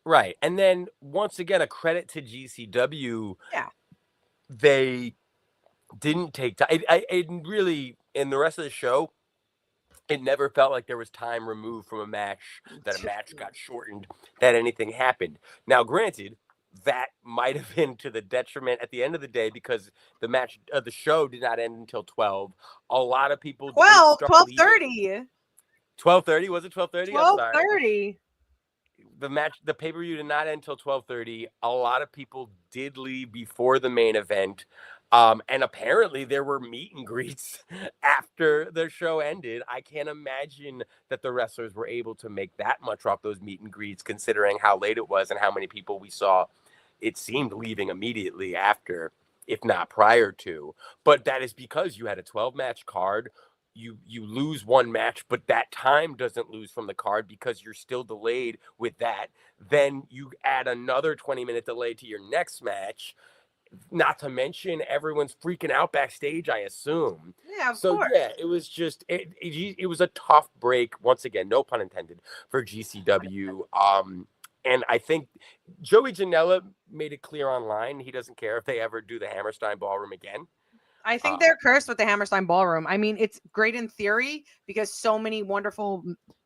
Right. And then once again, a credit to GCW. Yeah. They didn't take time. It really, in the rest of the show, it never felt like there was time removed from a match, that a match got shortened, that anything happened. Now, granted, that might have been to the detriment at the end of the day, because the show did not end until 12. A lot of people 12:30. 12:30, was it 12:30? 12:30. The pay-per-view did not end until 12:30. A lot of people did leave before the main event. And apparently there were meet and greets after the show ended. I can't imagine that the wrestlers were able to make that much off those meet and greets, considering how late it was and how many people we saw, it seemed, leaving immediately after, if not prior to. But that is because you had a 12-match card. You lose one match, but that time doesn't lose from the card because you're still delayed with that. Then you add another 20-minute delay to your next match. Not to mention everyone's freaking out backstage, I assume. Yeah, of course. Yeah, it was just it was a tough break, once again, no pun intended, for GCW. And I think Joey Janela made it clear online he doesn't care if they ever do the Hammerstein Ballroom again. I think they're cursed with the Hammerstein Ballroom. I mean, it's great in theory because so many wonderful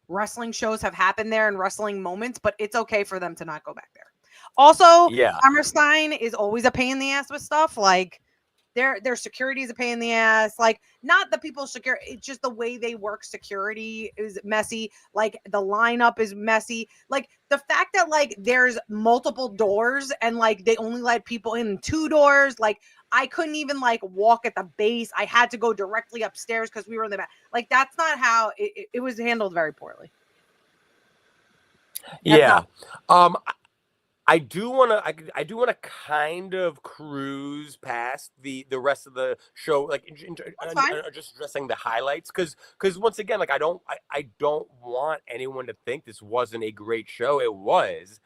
wrestling shows have happened there and wrestling moments, but it's okay for them to not go back there. Also, Yeah. Hammerstein is always a pain in the ass with stuff. Like their security is a pain in the ass. Like, not the people's security, it's just the way they work security is messy. Like, the lineup is messy. Like, the fact that like there's multiple doors and like they only let people in 2 doors. Like, I couldn't even like walk at the base. I had to go directly upstairs because we were in the back. Like, that's not how it was handled very poorly. Yeah. I do want to kind of cruise past the rest of the show, like just addressing the highlights, because once again, like I don't want anyone to think this wasn't a great show. It was.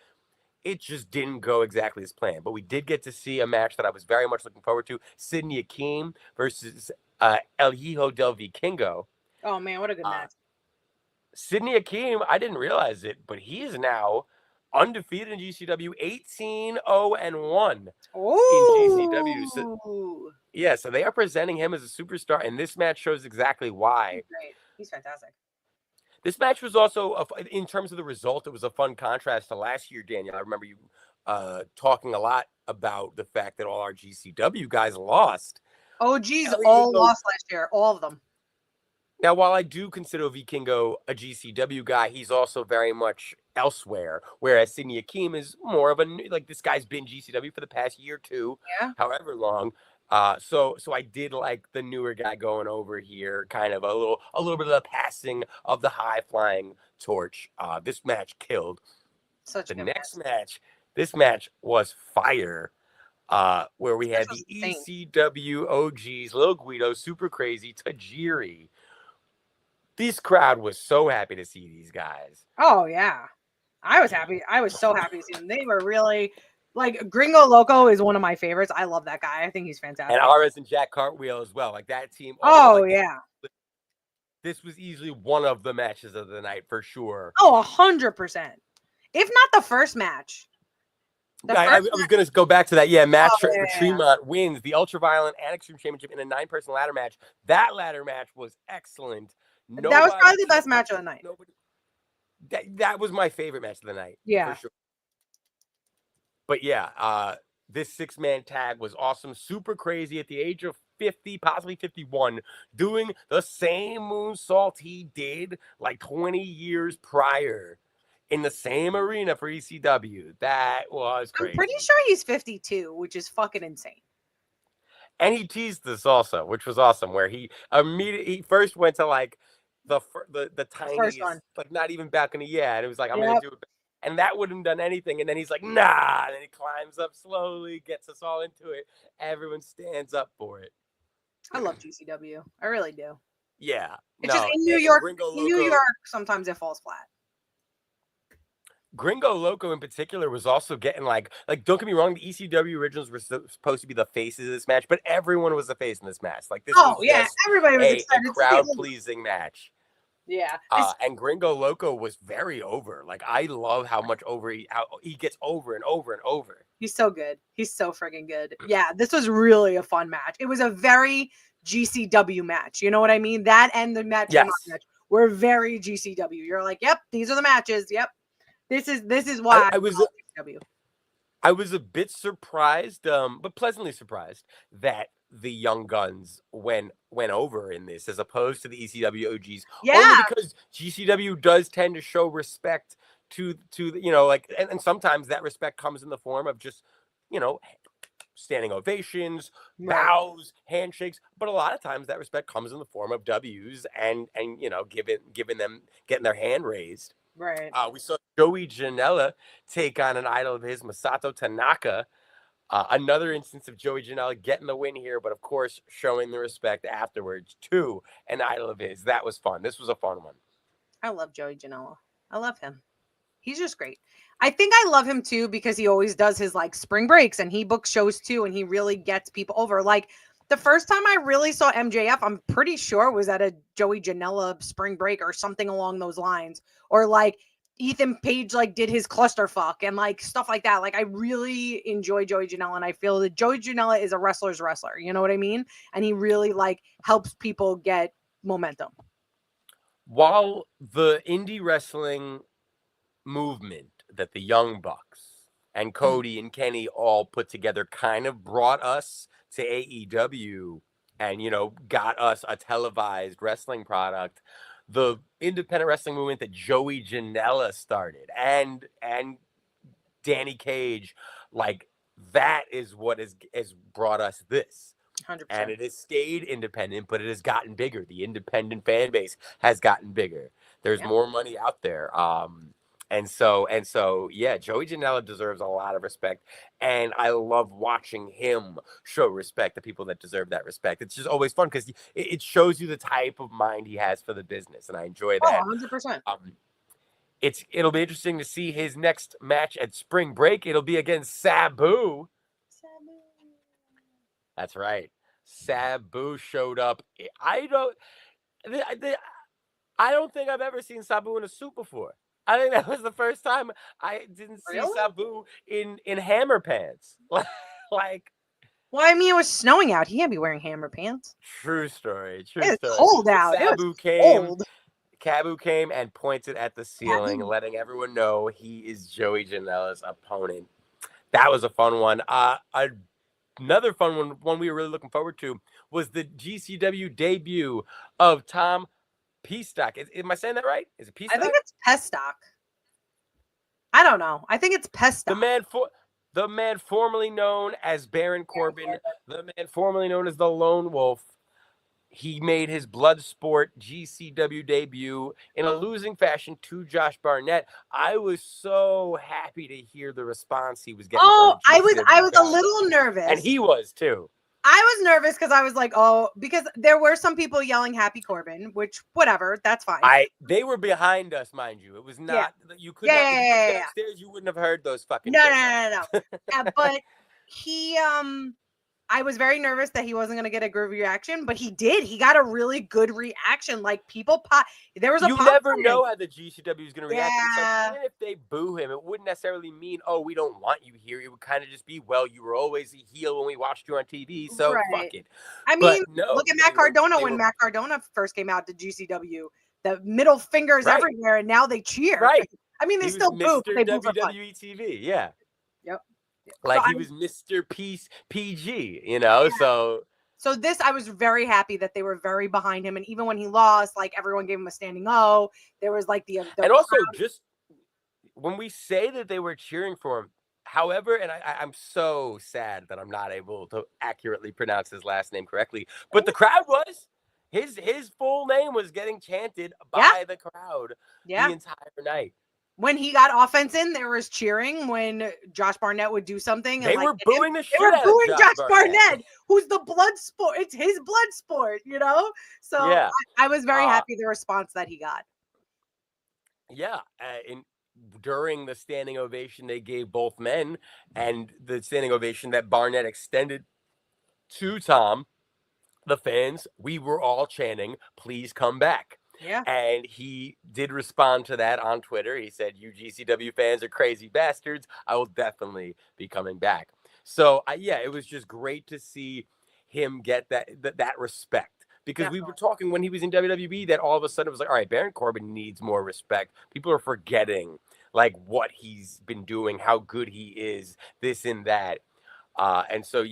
It just didn't go exactly as planned. But we did get to see a match that I was very much looking forward to: Sydney Akeem versus El Hijo del Vikingo. Oh man, what a good match! Sydney Akeem, I didn't realize it, but he is now undefeated in GCW, 18-0-1 in GCW. So, yeah, so they are presenting him as a superstar, and this match shows exactly why. He's great. He's fantastic. This match was also, in terms of the result, it was a fun contrast to last year, Daniel. I remember you talking a lot about the fact that all our GCW guys lost. OGs all lost last year, all of them. Now, while I do consider Vikingo a GCW guy, he's also very much elsewhere. Whereas Sydney Akeem is more of this guy's been GCW for the past year or two, however long. So I did like the newer guy going over here, kind of a little bit of the passing of the high flying torch. This match killed. Such the next match. This match was fire. Where we had the ECW OGs, Lil Guido, Super Crazy, Tajiri. This crowd was so happy to see these guys. Oh, yeah. I was happy. I was so happy to see them. They were really, like, Gringo Loco is one of my favorites. I love that guy. I think he's fantastic. And RS and Jack Cartwheel as well. Like, that team. Yeah. This was easily one of the matches of the night for sure. Oh, 100%. If not the first match. I was going to go back to that. Yeah, match Tremont wins the Ultraviolent and Extreme Championship in a 9-person ladder match. That ladder match was excellent. That was probably the best match of the night. That was my favorite match of the night. Yeah. For sure. But yeah, this 6-man tag was awesome. Super Crazy at the age of 50, possibly 51, doing the same moonsault he did like 20 years prior in the same arena for ECW. That was I'm crazy. pretty sure he's 52, which is fucking insane. And he teased this also, which was awesome, where he first went to like the tiniest, one. like not even balcony yet. And it was like, I'm Yep. gonna do it. And that wouldn't have done anything. And then he's like, nah. And then he climbs up slowly, gets us all into it. Everyone stands up for it. I love GCW. I really do. Yeah. It's just in New York. Gringo In New Loco- York, sometimes it falls flat. Gringo Loco in particular was also getting like don't get me wrong, the ECW originals were supposed to be the faces of this match, but everyone was the face in this match. Like this was just everybody was excited a to see crowd him. pleasing match. Yeah. And Gringo Loco was very over. Like I love how much how he gets over and over and over. He's so good. He's so freaking good. Yeah, this was really a fun match. It was a very GCW match. You know what I mean? That and the match, Yes. match were very GCW. You're like, yep, these are the matches. Yep. This is why I was GCW. I was a bit surprised, but pleasantly surprised that the Young Guns went over in this as opposed to the ECW OGs. Yeah. Only because GCW does tend to show respect to like, and sometimes that respect comes in the form of just, standing ovations, bows, handshakes. But a lot of times that respect comes in the form of W's and giving them, getting their hand raised. Right. We saw Joey Janela take on an idol of his, Masato Tanaka. Another instance of Joey Janela getting the win here, but of course showing the respect afterwards to an idol of his. That was fun. This was a fun one. I love Joey Janela. I love him. He's just great. I think I love him too because he always does his like spring breaks and he books shows too, and he really gets people over. Like the first time I really saw MJF, I'm pretty sure was at a Joey Janela spring break or something along those lines. Or like Ethan Page like did his clusterfuck and like stuff like that. Like I really enjoy Joey Janela, and I feel that Joey Janela is a wrestler's wrestler. You know what I mean? And he really like helps people get momentum. While the indie wrestling movement that the Young Bucks and Cody and Kenny all put together kind of brought us to AEW and, got us a televised wrestling product. The independent wrestling movement that Joey Janela started and Danny Cage, like that is what has brought us this. 100%. And it has stayed independent, but it has gotten bigger. The independent fan base has gotten bigger. There's more money out there. And so, yeah, Joey Janela deserves a lot of respect. And I love watching him show respect to people that deserve that respect. It's just always fun because it shows you the type of mind he has for the business. And I enjoy that. 100%. It'll be interesting to see his next match at Spring Break. It'll be against Sabu. That's right. Sabu showed up. I don't think I've ever seen Sabu in a suit before. I think that was the first time I didn't see Sabu in hammer pants. Like, well, I mean, it was snowing out. He can't be wearing hammer pants. True story. It's cold out. Sabu came and pointed at the ceiling, letting everyone know he is Joey Janela's opponent. That was a fun one. Another fun one we were really looking forward to was the GCW debut of Tom Peastock. Am I saying that right? Is it Peastock? I think it's Pestock. I don't know. I think it's Pestock. The man formerly known as Baron Corbin, the man formerly known as the Lone Wolf. He made his Bloodsport GCW debut in a losing fashion to Josh Barnett. I was so happy to hear the response he was getting. Oh, I was a little nervous. And he was too. I was nervous because I was like, because there were some people yelling Happy Corbin, which whatever, that's fine. They were behind us, mind you. It was not you could not upstairs, you wouldn't have heard those fucking No. But he I was very nervous that he wasn't going to get a good reaction, but he did. He got a really good reaction. Like people there was a You never know how the GCW is going to react. Yeah. Like, even if they boo him, it wouldn't necessarily mean, oh, we don't want you here. It would kind of just be, well, you were always a heel when we watched you on TV, so fuck it. I mean, look at Matt Cardona when Matt Cardona first came out to GCW. The middle fingers everywhere, and now they cheer. Right. I mean, they still boo, but they boo for fun. WWE TV, yeah. Yep. Like he was Mr. PG, so So this, I was very happy that they were very behind him. And even when he lost, like everyone gave him a standing O. There was like the And also, crowd. just when we say that they were cheering for him, however, and I'm so sad that I'm not able to accurately pronounce his last name correctly, but the crowd was. His full name was getting chanted by the crowd the entire night. When he got offense in, there was cheering. When Josh Barnett would do something, and They were booing the shit out of Josh Barnett, who's the blood sport. It's his blood sport, you know? So Yeah. I was very happy the response that he got. Yeah. During the standing ovation they gave both men and the standing ovation that Barnett extended to Tom, the fans, we were all chanting, please come back. Yeah. And he did respond to that on Twitter. He said, you GCW fans are crazy bastards. I will definitely be coming back. So, it was just great to see him get that respect. Because we were talking when he was in WWE that all of a sudden it was like, all right, Baron Corbin needs more respect. People are forgetting, like, what he's been doing, how good he is, this and that. And so,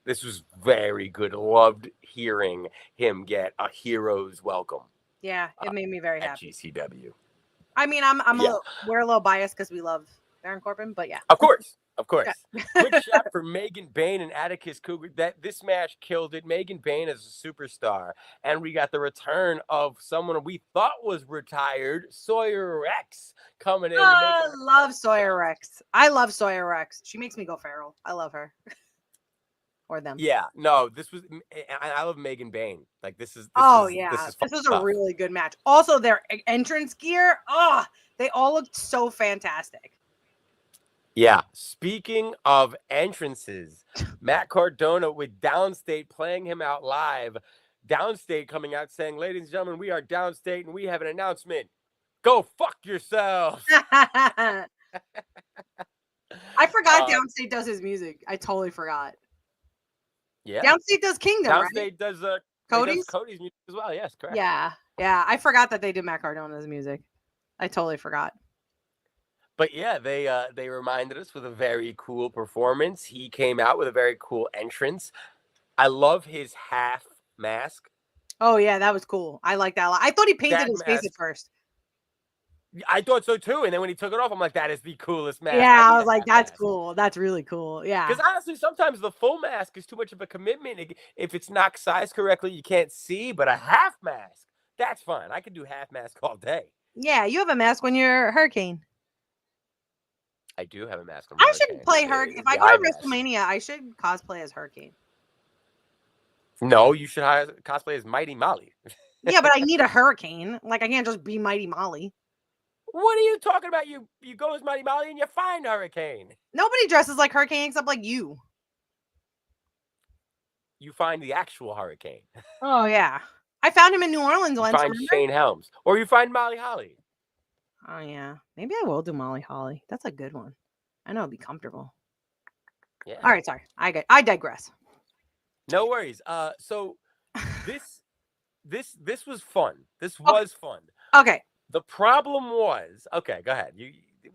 this was very good. Loved hearing him get a hero's welcome. Yeah, it made me very happy. At GCW. I mean, we're a little biased because we love Baron Corbin, but yeah. Of course. Quick shot for Megan Bayne and Atticus Cougar. This match killed it. Megan Bayne is a superstar. And we got the return of someone we thought was retired, Sawyer Rex, coming in. I love Sawyer Rex. I love Sawyer Rex. She makes me go feral. I love her. Or them. Yeah, no, I love Megan Bayne. Like this is a really good match. Also, their entrance gear, they all looked so fantastic. Yeah. Speaking of entrances, Matt Cardona with Downstate playing him out live. Downstate coming out saying, ladies and gentlemen, we are Downstate and we have an announcement. Go fuck yourselves. I forgot Downstate does his music. I totally forgot. Yeah. Downstate does Kingdom, Downstate right? does Cody's music as well. Yes, correct. Yeah. I forgot that they did Matt Cardona's music. I totally forgot. But yeah, they reminded us with a very cool performance. He came out with a very cool entrance. I love his half mask. Oh yeah, that was cool. I like that a lot. I thought he painted his face at first. I thought so too. And then when he took it off, I'm like, that is the coolest mask. Yeah, I was like, that's cool. That's really cool. Yeah. Because honestly, sometimes the full mask is too much of a commitment. If it's not sized correctly, you can't see. But a half mask, that's fine. I could do half mask all day. Yeah, you have a mask when you're Hurricane. I do have a mask. I should play Hurricane. If I go to WrestleMania, I should cosplay as Hurricane. No, you should cosplay as Mighty Molly. Yeah, but I need a Hurricane. Like, I can't just be Mighty Molly. What are you talking about? You go as Mighty Molly and you find Hurricane. Nobody dresses like Hurricane except like you. You find the actual Hurricane. Oh, yeah. I found him in New Orleans once. You find Shane Helms. Or you find Molly Holly. Oh, yeah. Maybe I will do Molly Holly. That's a good one. I know it'll be comfortable. Yeah. All right, sorry. I digress. No worries. So this was fun. This was fun. Okay. The problem was, okay, go ahead.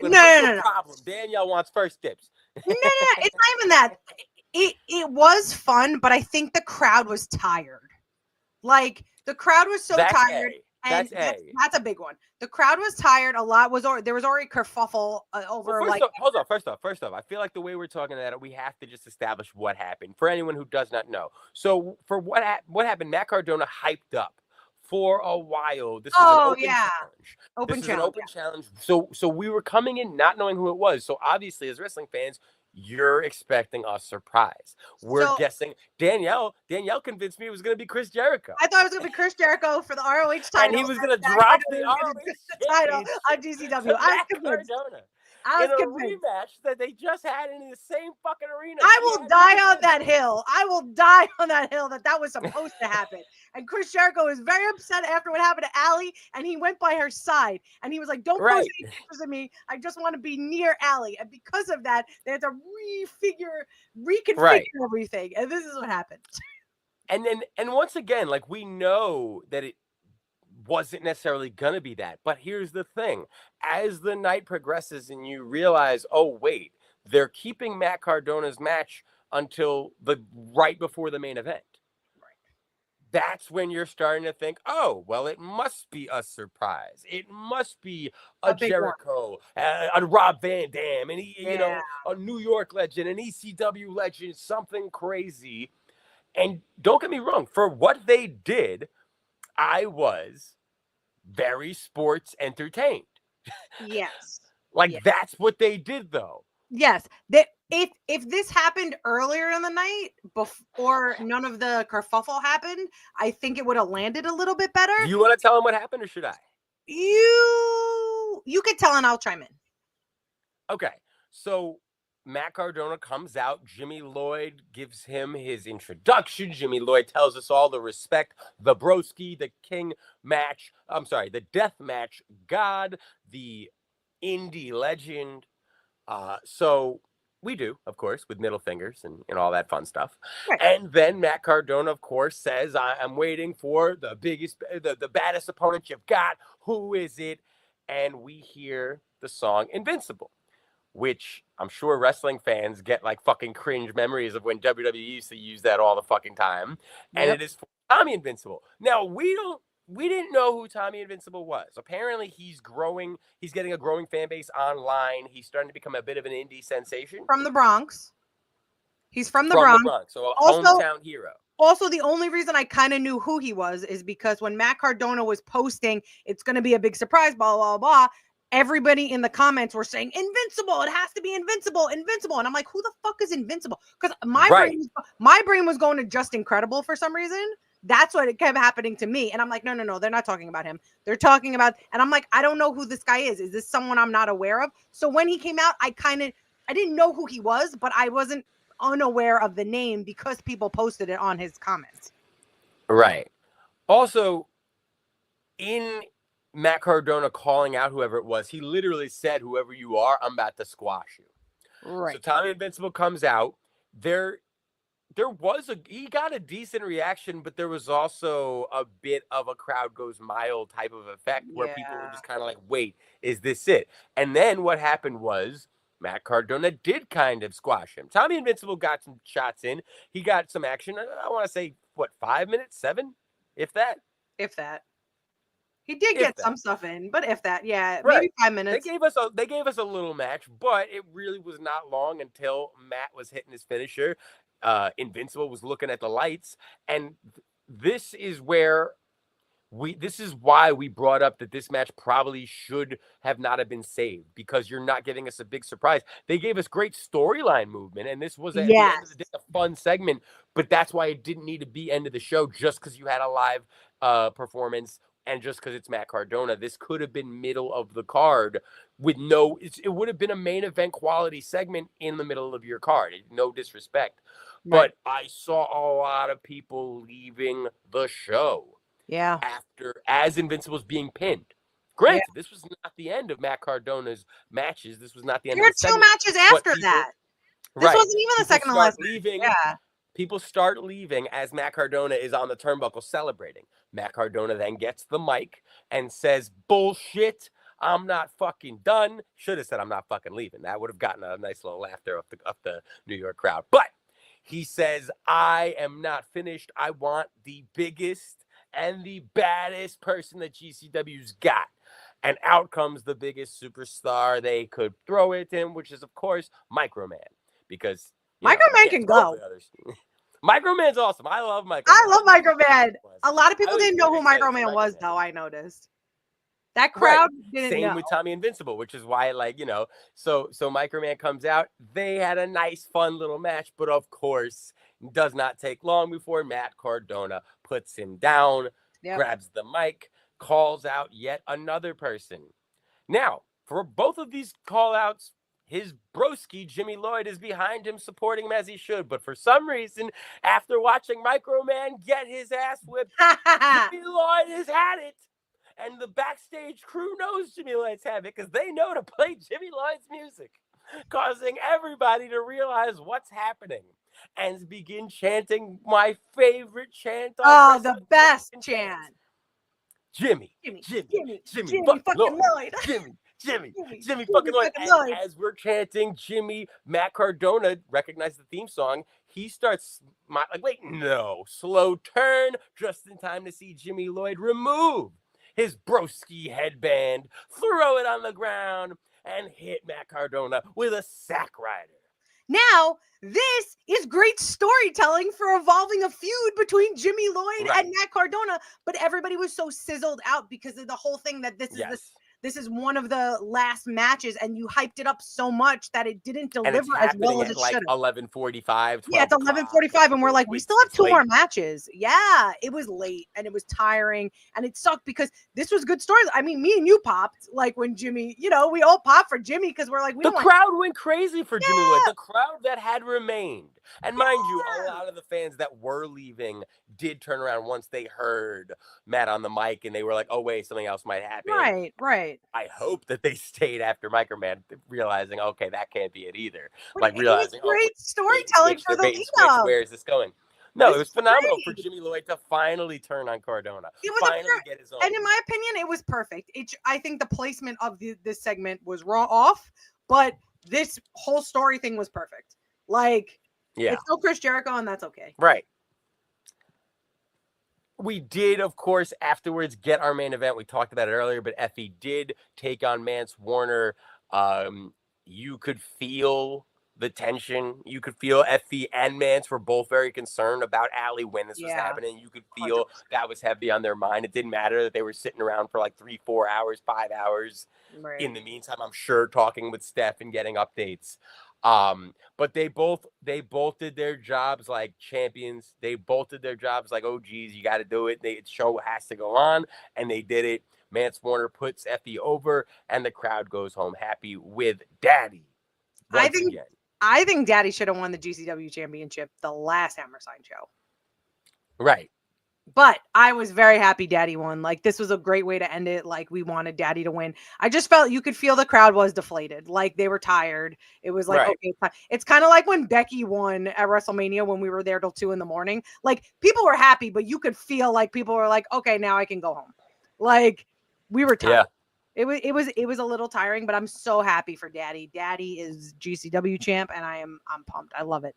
No. Problem. Danielle wants first dips. No. It's not even that. It was fun, but I think the crowd was tired. Like, the crowd was so tired. And that's a big one. The crowd was tired. A lot there was already kerfuffle over Hold on. First off, I feel like the way we're talking about it, we have to just establish what happened for anyone who does not know. So for what happened, Matt Cardona hyped up for a while. This was an open challenge. An open challenge. So we were coming in not knowing who it was. So obviously, as wrestling fans, you're expecting a surprise. We're guessing. Danielle convinced me it was going to be Chris Jericho. I thought it was going to be Chris Jericho for the ROH title. And he was going to drop the ROH title on GCW. I was convinced. In a rematch that they just had in the same fucking arena. I will die on that hill. I will die on that hill that was supposed to happen. And Chris Jericho was very upset after what happened to Allie, and he went by her side. And he was like, don't post any pictures of me. I just want to be near Allie. And because of that, they had to reconfigure everything. And this is what happened. And once again, like, we know that it wasn't necessarily going to be that. But here's the thing. As the night progresses and you realize, oh, wait, they're keeping Matt Cardona's match until right before the main event. That's when you're starting to think, oh, well, it must be a surprise. It must be a big Jericho, a Rob Van Dam, and Yeah. a New York legend, an ECW legend, something crazy. And don't get me wrong, for what they did, I was very sports entertained. Yes. Like Yeah. that's what they did, though. Yes. If this happened earlier in the night before none of the kerfuffle happened, I think it would have landed a little bit better. Do you want to tell them what happened, or should I? You could tell and I'll chime in. Okay, so Matt Cardona comes out. Jimmy Lloyd gives him his introduction. Jimmy Lloyd tells us all the respect, the broski, the king match. I'm sorry, the death match god, the indie legend. So we do, of course, with middle fingers and all that fun stuff. Right. And then Matt Cardona, of course, says, I'm waiting for the biggest, the baddest opponent you've got. Who is it? And we hear the song Invincible, which I'm sure wrestling fans get like fucking cringe memories of when WWE used to use that all the fucking time. And Yep. it is for Tommy Invincible. Now, we didn't know who Tommy Invincible was. Apparently, he's growing. He's getting a growing fan base online. He's starting to become a bit of an indie sensation. From the Bronx. He's from the Bronx. So a Also- hometown hero. Also, the only reason I kind of knew who he was is because when Matt Cardona was posting, it's going to be a big surprise, blah, blah, blah. Everybody in the comments were saying, Invincible. It has to be Invincible, Invincible. And I'm like, who the fuck is Invincible? Because my brain was going to Just Incredible for some reason. That's what it kept happening to me. And I'm like, no, they're not talking about him. They're talking about, and I'm like, I don't know who this guy is. Is this someone I'm not aware of? So when he came out, I didn't know who he was, but I wasn't unaware of the name because people posted it on his comments. Right. Also, in Matt Cardona calling out whoever it was, he literally said, whoever you are, I'm about to squash you. Right. So Tommy Invincible comes out. He got a decent reaction, but there was also a bit of a crowd goes mild type of effect where people were just kind of like, wait, is this it? And then what happened was Matt Cardona did kind of squash him. Tommy Invincible got some shots in. He got some action. I want to say, 5 minutes, 7, if that. He did get some stuff in, but if that, yeah, Right. maybe 5 minutes. They gave us a little match, but it really was not long until Matt was hitting his finisher. Invincible was looking at the lights, and this is why we brought up that this match probably should have not have been saved, because you're not giving us a big surprise. They gave us great storyline movement, and this was at the end of the day, a fun segment, but that's why it didn't need to be end of the show just because you had a live performance. And just because it's Matt Cardona, this could have been middle of the card with it would have been a main event quality segment in the middle of your card. No disrespect. Right. But I saw a lot of people leaving the show. Yeah. As Invincible's being pinned. Granted, this was not the end of Matt Cardona's matches. This was not the end There of the were 2 segment. matches after that. This wasn't even the second to last. Yeah. People start leaving as Matt Cardona is on the turnbuckle celebrating. Matt Cardona then gets the mic and says, bullshit, I'm not fucking done. Should have said, I'm not fucking leaving. That would have gotten a nice little laughter up the New York crowd. But he says, I am not finished. I want the biggest and the baddest person that GCW's got. And out comes the biggest superstar they could throw it in, which is, of course, Microman. Because Microman can go. Microman's awesome. I love Microman. I love Microman. A lot of people didn't know who Microman was, though. I noticed that crowd didn't know. Same with Tommy Invincible, which is why, so Microman comes out. They had a nice, fun little match, but of course, it does not take long before Matt Cardona puts him down, grabs the mic, calls out yet another person. Now, for both of these call-outs, his broski, Jimmy Lloyd, is behind him, supporting him as he should. But for some reason, after watching Microman get his ass whipped, Jimmy Lloyd has had it. And the backstage crew knows Jimmy Lloyd's had it because they know to play Jimmy Lloyd's music, causing everybody to realize what's happening and begin chanting my favorite chant. The best chant. Jimmy fucking fucking Lloyd. Jimmy. Jimmy Jimmy fucking Lloyd. fucking And Lloyd. as we're chanting Jimmy, Matt Cardona recognized the theme song. He starts like, wait, no, slow turn, just in time to see Jimmy Lloyd remove his broski headband, throw it on the ground, and hit Matt Cardona with a sack rider. Now, this is great storytelling for evolving a feud between Jimmy Lloyd Right. and Matt Cardona, but everybody was so sizzled out because of the whole thing that this is one of the last matches, and you hyped it up so much that it didn't And it's deliver as well happening as at it like should have. 11:45. Yeah, it's 11:45, and we're like, we still have two more matches. Yeah, it was late and it was tiring, and it sucked because this was good stories. I mean, me and you popped like when Jimmy, we all popped for Jimmy because we're like, The crowd went crazy for Jimmy Lloyd. The crowd that had remained. And mind you, a lot of the fans that were leaving did turn around once they heard Matt on the mic, and they were like, oh, wait, something else might happen. Right. I hope that they stayed after Microman, realizing, okay, that can't be it either. But Like realizing, it was great storytelling for the lead-up. Where is this going? No, it was phenomenal great. for Jimmy Lloyd to finally turn on Cardona. It was finally get his own. And in my opinion, it was perfect. I think the placement of this segment was off, but this whole story thing was perfect. Like, yeah, it's still Chris Jericho, and that's okay. Right. We did, of course, afterwards get our main event. We talked about it earlier, but Effie did take on Mance Warner. You could feel the tension. You could feel Effie and Mance were both very concerned about Allie when this was happening. You could feel 100%. that was heavy on their mind. It didn't matter that they were sitting around for like 3, 4 hours, 5 hours. Right. In the meantime, I'm sure talking with Steph and getting updates. But they both did their jobs like champions. They both did their jobs like, oh geez, you got to do it. The show has to go on, and they did it. Mance Warner puts Effie over, and the crowd goes home happy with Daddy. I think Daddy should have won the GCW championship the last Hammerstein show. Right. But I was very happy Daddy won. Like, this was a great way to end it. Like, we wanted Daddy to win. I just felt you could feel the crowd was deflated. Like, they were tired. It was like, okay, it's kind of like when Becky won at WrestleMania when we were there till 2 a.m. Like, people were happy, but you could feel like people were like, okay, now I can go home. Like, we were tired. Yeah. It was a little tiring, but I'm so happy for Daddy. Daddy is GCW champ, and I'm pumped. I love it.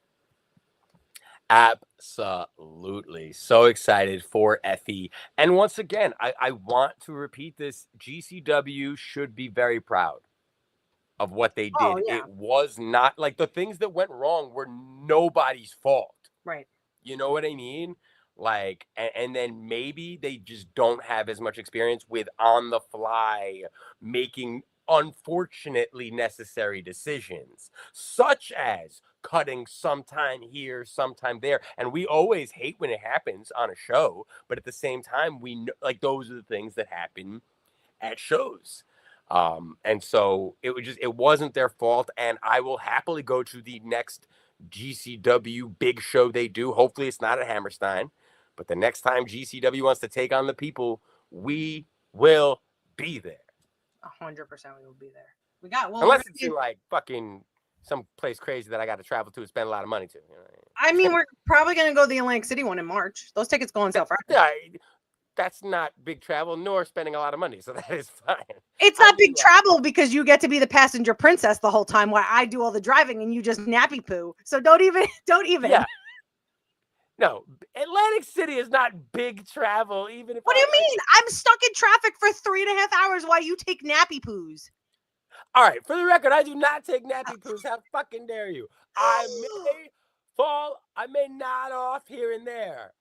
Absolutely. So excited for Effie. And once again, I want to repeat this. GCW should be very proud of what they did. Oh, yeah. It was not like the things that went wrong were nobody's fault. Right. You know what I mean? Like, and then maybe they just don't have as much experience with on the fly making unfortunately necessary decisions, such as cutting sometime here, sometime there. And we always hate when it happens on a show, but at the same time, we know, like, those are the things that happen at shows. And so it wasn't their fault. And I will happily go to the next GCW big show they do. Hopefully it's not at Hammerstein, but the next time GCW wants to take on the people, we will be there. 100% we will be there. We got one. Unless it's in like fucking some place crazy that I got to travel to and spend a lot of money to. You know? I mean, we're probably going to go to the Atlantic City one in March. Those tickets go on sale Friday. Yeah, that's not big travel nor spending a lot of money, so that is fine. It's not big travel because you get to be the passenger princess the whole time while I do all the driving and you just nappy poo. So don't even. Yeah. No, Atlantic City is not big travel, even if. What do you mean? I'm stuck in traffic for 3.5 hours while you take nappy poos. All right, for the record, I do not take nappy poos. How fucking dare you? I may nod off here and there,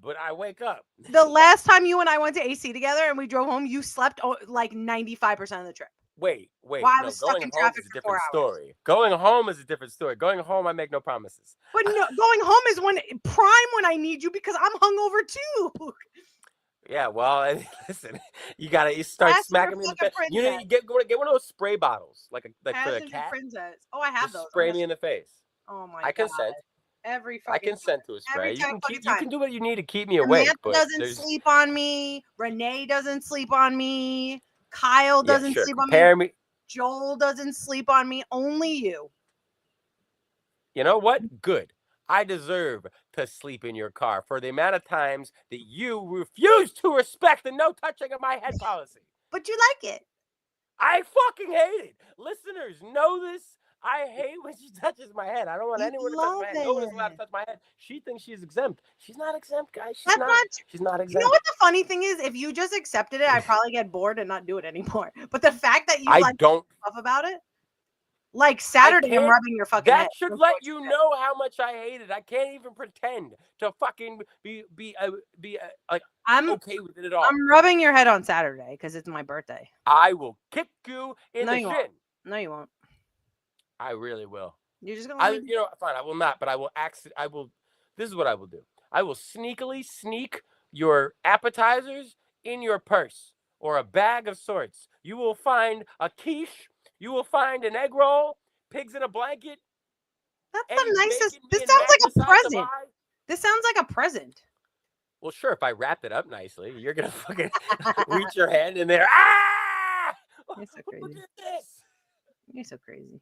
but I wake up. The last time you and I went to AC together and we drove home, you slept like 95% of the trip. Wait. While I was stuck in traffic for 4 hours. Story. Going home is a different story. Going home, I make no promises. But no, going home is when I need you because I'm hungover too. Yeah, well, listen, you start smacking me in the face. You need to get one of those spray bottles, like for the cat. Princess. Oh, I have Just those. Spray me in the face. Oh my god. I consent. I consent to a spray. You can do what you need to keep me awake. But doesn't sleep on me. Renee doesn't sleep on me. Kyle doesn't sleep on me. Joel doesn't sleep on me. Only you. You know what? Good. I deserve to sleep in your car for the amount of times that you refuse to respect the no touching of my head policy. But you like it. I fucking hate it. Listeners know this. I hate when she touches my head. I don't want You anyone to touch my love head. No one is allowed to it. touch my head. She thinks she's exempt. She's not exempt, guys. She's That's not. not. She's not You know exempt. what the funny thing is? If you just accepted it, I'd probably get bored and not do it anymore. But the fact that you I like don't. stuff about it, like Saturday, I'm can't- rubbing your fucking head. That should I'm let so you upset. know how much I hate it. I can't even pretend to fucking be like I'm okay with it at all. I'm rubbing your head on Saturday because it's my birthday. I will kick you in No, the you shin. won't. No, you won't. I really will. You're just gonna. I, Let me... you know, fine. I will not, but I will. I will. This is what I will do. I will sneakily sneak your appetizers in your purse or a bag of sorts. You will find a quiche. You will find an egg roll, pigs in a blanket. That's eggs, the nicest. bacon, This and sounds like mac a beside the present. pie. This sounds like a present. Well, sure. If I wrapped it up nicely, you're gonna fucking reach your hand in there. Ah! You're so Look crazy. at this. You're so crazy.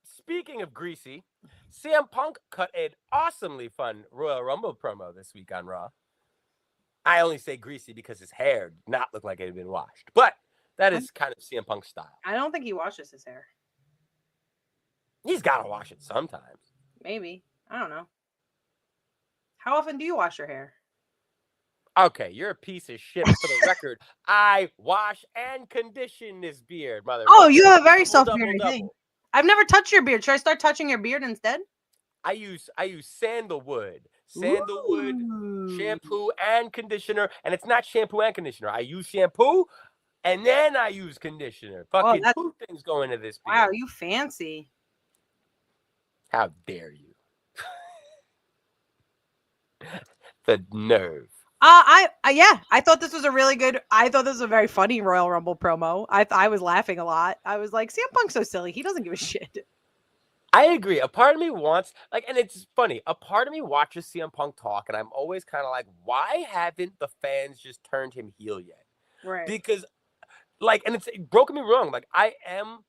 Speaking of greasy, CM Punk cut an awesomely fun Royal Rumble promo this week on Raw. I only say greasy because his hair did not look like it had been washed, but that is kind of CM Punk's style. I don't think he washes his hair. He's got to wash it sometimes. Maybe. I don't know. How often do you wash your hair? Okay, you're a piece of shit. For the record, I wash and condition this beard, mother. Oh, you have a very Double, self-bearding double, thing. double. I've never touched your beard. Should I start touching your beard instead? I use sandalwood, Ooh. shampoo and conditioner, and it's not shampoo and conditioner. I use shampoo, and then I use conditioner. Fucking that's- two things go into this beard. Wow, you fancy. How dare you? The nerve. I thought this was a really good. I thought this was a very funny Royal Rumble promo. I was laughing a lot. I was like, CM Punk's so silly. He doesn't give a shit. I agree. A part of me wants, like, and it's funny, a part of me watches CM Punk talk, and I'm always kind of like, why haven't the fans just turned him heel yet? Right. Because, like, and it's broken me wrong. Like, I am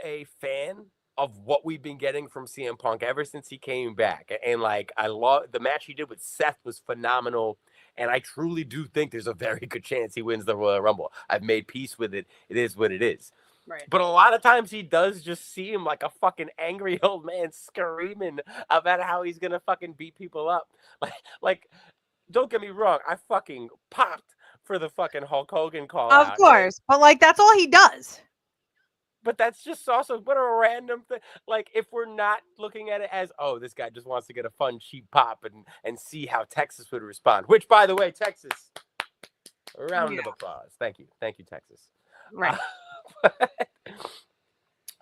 a fan of what we've been getting from CM Punk ever since he came back. And like, I love the match he did with Seth was phenomenal. And I truly do think there's a very good chance he wins the Royal Rumble. I've made peace with it. It is what it is. Right. But a lot of times he does just seem like a fucking angry old man screaming about how he's going to fucking beat people up. Like, don't get me wrong. I fucking popped for the fucking Hulk Hogan call out. Of course. But like, that's all he does. But that's just also what a random thing. Like, if we're not looking at it as, oh, this guy just wants to get a fun, cheap pop and see how Texas would respond. Which, by the way, Texas, a round of applause. Thank you. Thank you, Texas. Right.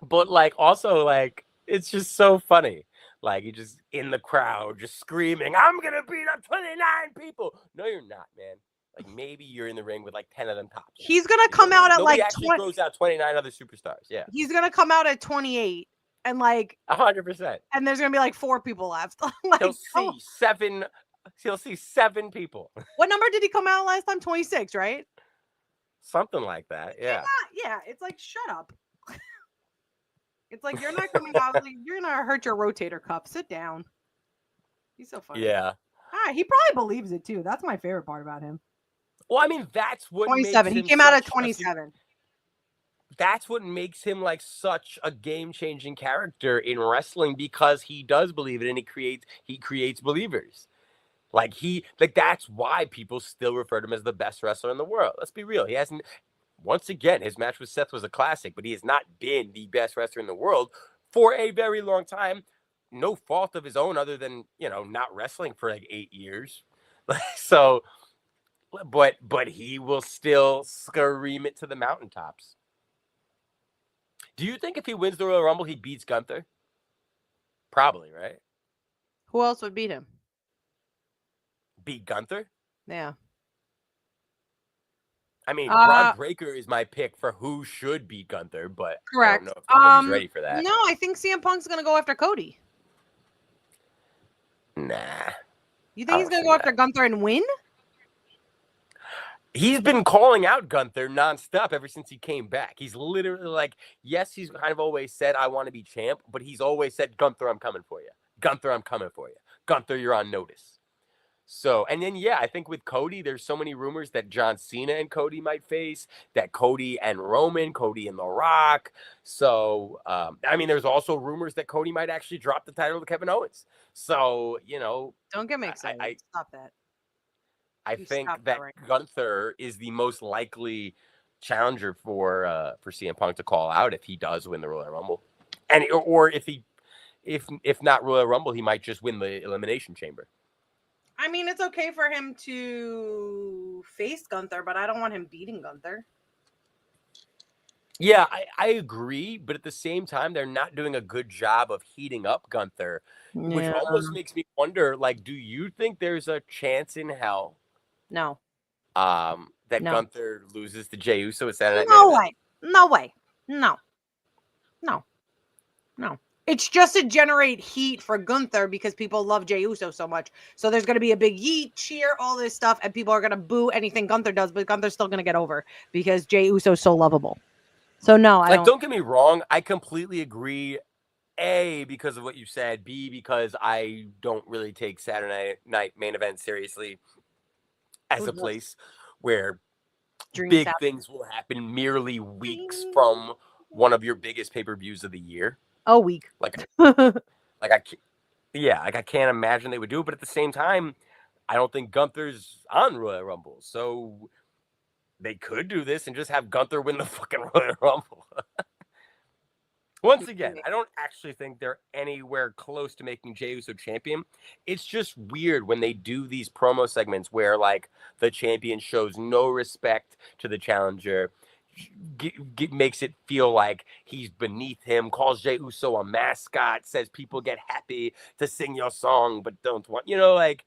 But, like, also, like, it's just so funny. Like, you just in the crowd, just screaming, I'm going to beat up 29 people. No, you're not, man. Like, maybe you're in the ring with like 10 of them tops. He's gonna come out at Nobody like actually 20. throws out 29 other superstars. Yeah, He's gonna come out at 28, and like 100%. and there's gonna be like 4 people left. Like, He'll see seven. He'll see 7 people. what number did he come out last time? 26, right? Something like that. Yeah. Yeah. It's like, shut up. It's like, you're not coming out. Like, you're gonna hurt your rotator cuff. Sit down. He's so funny. Yeah. He probably believes it too. That's my favorite part about him. Well, I mean, that's what 27. He makes him came out at such a 27. That's what makes him like such a game-changing character in wrestling, because he does believe it and he creates believers. Like that's why people still refer to him as the best wrestler in the world. Let's be real. He hasn't, once again, his match with Seth was a classic, but he has not been the best wrestler in the world for a very long time. No fault of his own other than, not wrestling for like 8 years. So, but he will still scream it to the mountaintops. Do you think if he wins the Royal Rumble, he beats Gunther? Probably, right? Who else would beat him? Beat Gunther? Yeah. I mean, Braun Breaker is my pick for who should beat Gunther, but correct. I don't know if he's ready for that. No, I think CM Punk's gonna go after Cody. Nah. You think he's gonna go after Gunther and win? He's been calling out Gunther nonstop ever since he came back. He's literally like, yes, he's kind of always said, I want to be champ, but he's always said, Gunther, I'm coming for you. Gunther, I'm coming for you. Gunther, you're on notice. So, and then, yeah, I think with Cody, there's so many rumors that John Cena and Cody might face, that Cody and Roman, Cody and The Rock. So, I mean, there's also rumors that Cody might actually drop the title to Kevin Owens. So, Don't get me excited. Stop that. I You think stop that that right now. Gunther is the most likely challenger for CM Punk to call out if he does win the Royal Rumble, and or if not Royal Rumble, he might just win the Elimination Chamber. I mean, it's okay for him to face Gunther, but I don't want him beating Gunther. Yeah, I agree, but at the same time, they're not doing a good job of heating up Gunther, which almost makes me wonder, like, do you think there's a chance in hell No. that No. Gunther loses to Jey Uso at Saturday Night No Main Event? way. No way. No. No. No. It's just to generate heat for Gunther because people love Jey Uso so much. So there's going to be a big yeet, cheer, all this stuff, and people are going to boo anything Gunther does, but Gunther's still going to get over because Jey Uso's so lovable. So no, I Don't get me wrong. I completely agree. A, because of what you said. B, because I don't really take Saturday Night Main Event seriously as a place where big things will happen merely weeks from one of your biggest pay-per-views of the year. A week. I can't imagine they would do it, but at the same time, I don't think Gunther's on Royal Rumble. So they could do this and just have Gunther win the fucking Royal Rumble. Once again, I don't actually think they're anywhere close to making Jey Uso champion. It's just weird when they do these promo segments where, like, the champion shows no respect to the challenger, makes it feel like he's beneath him, calls Jey Uso a mascot, says people get happy to sing your song but don't want, like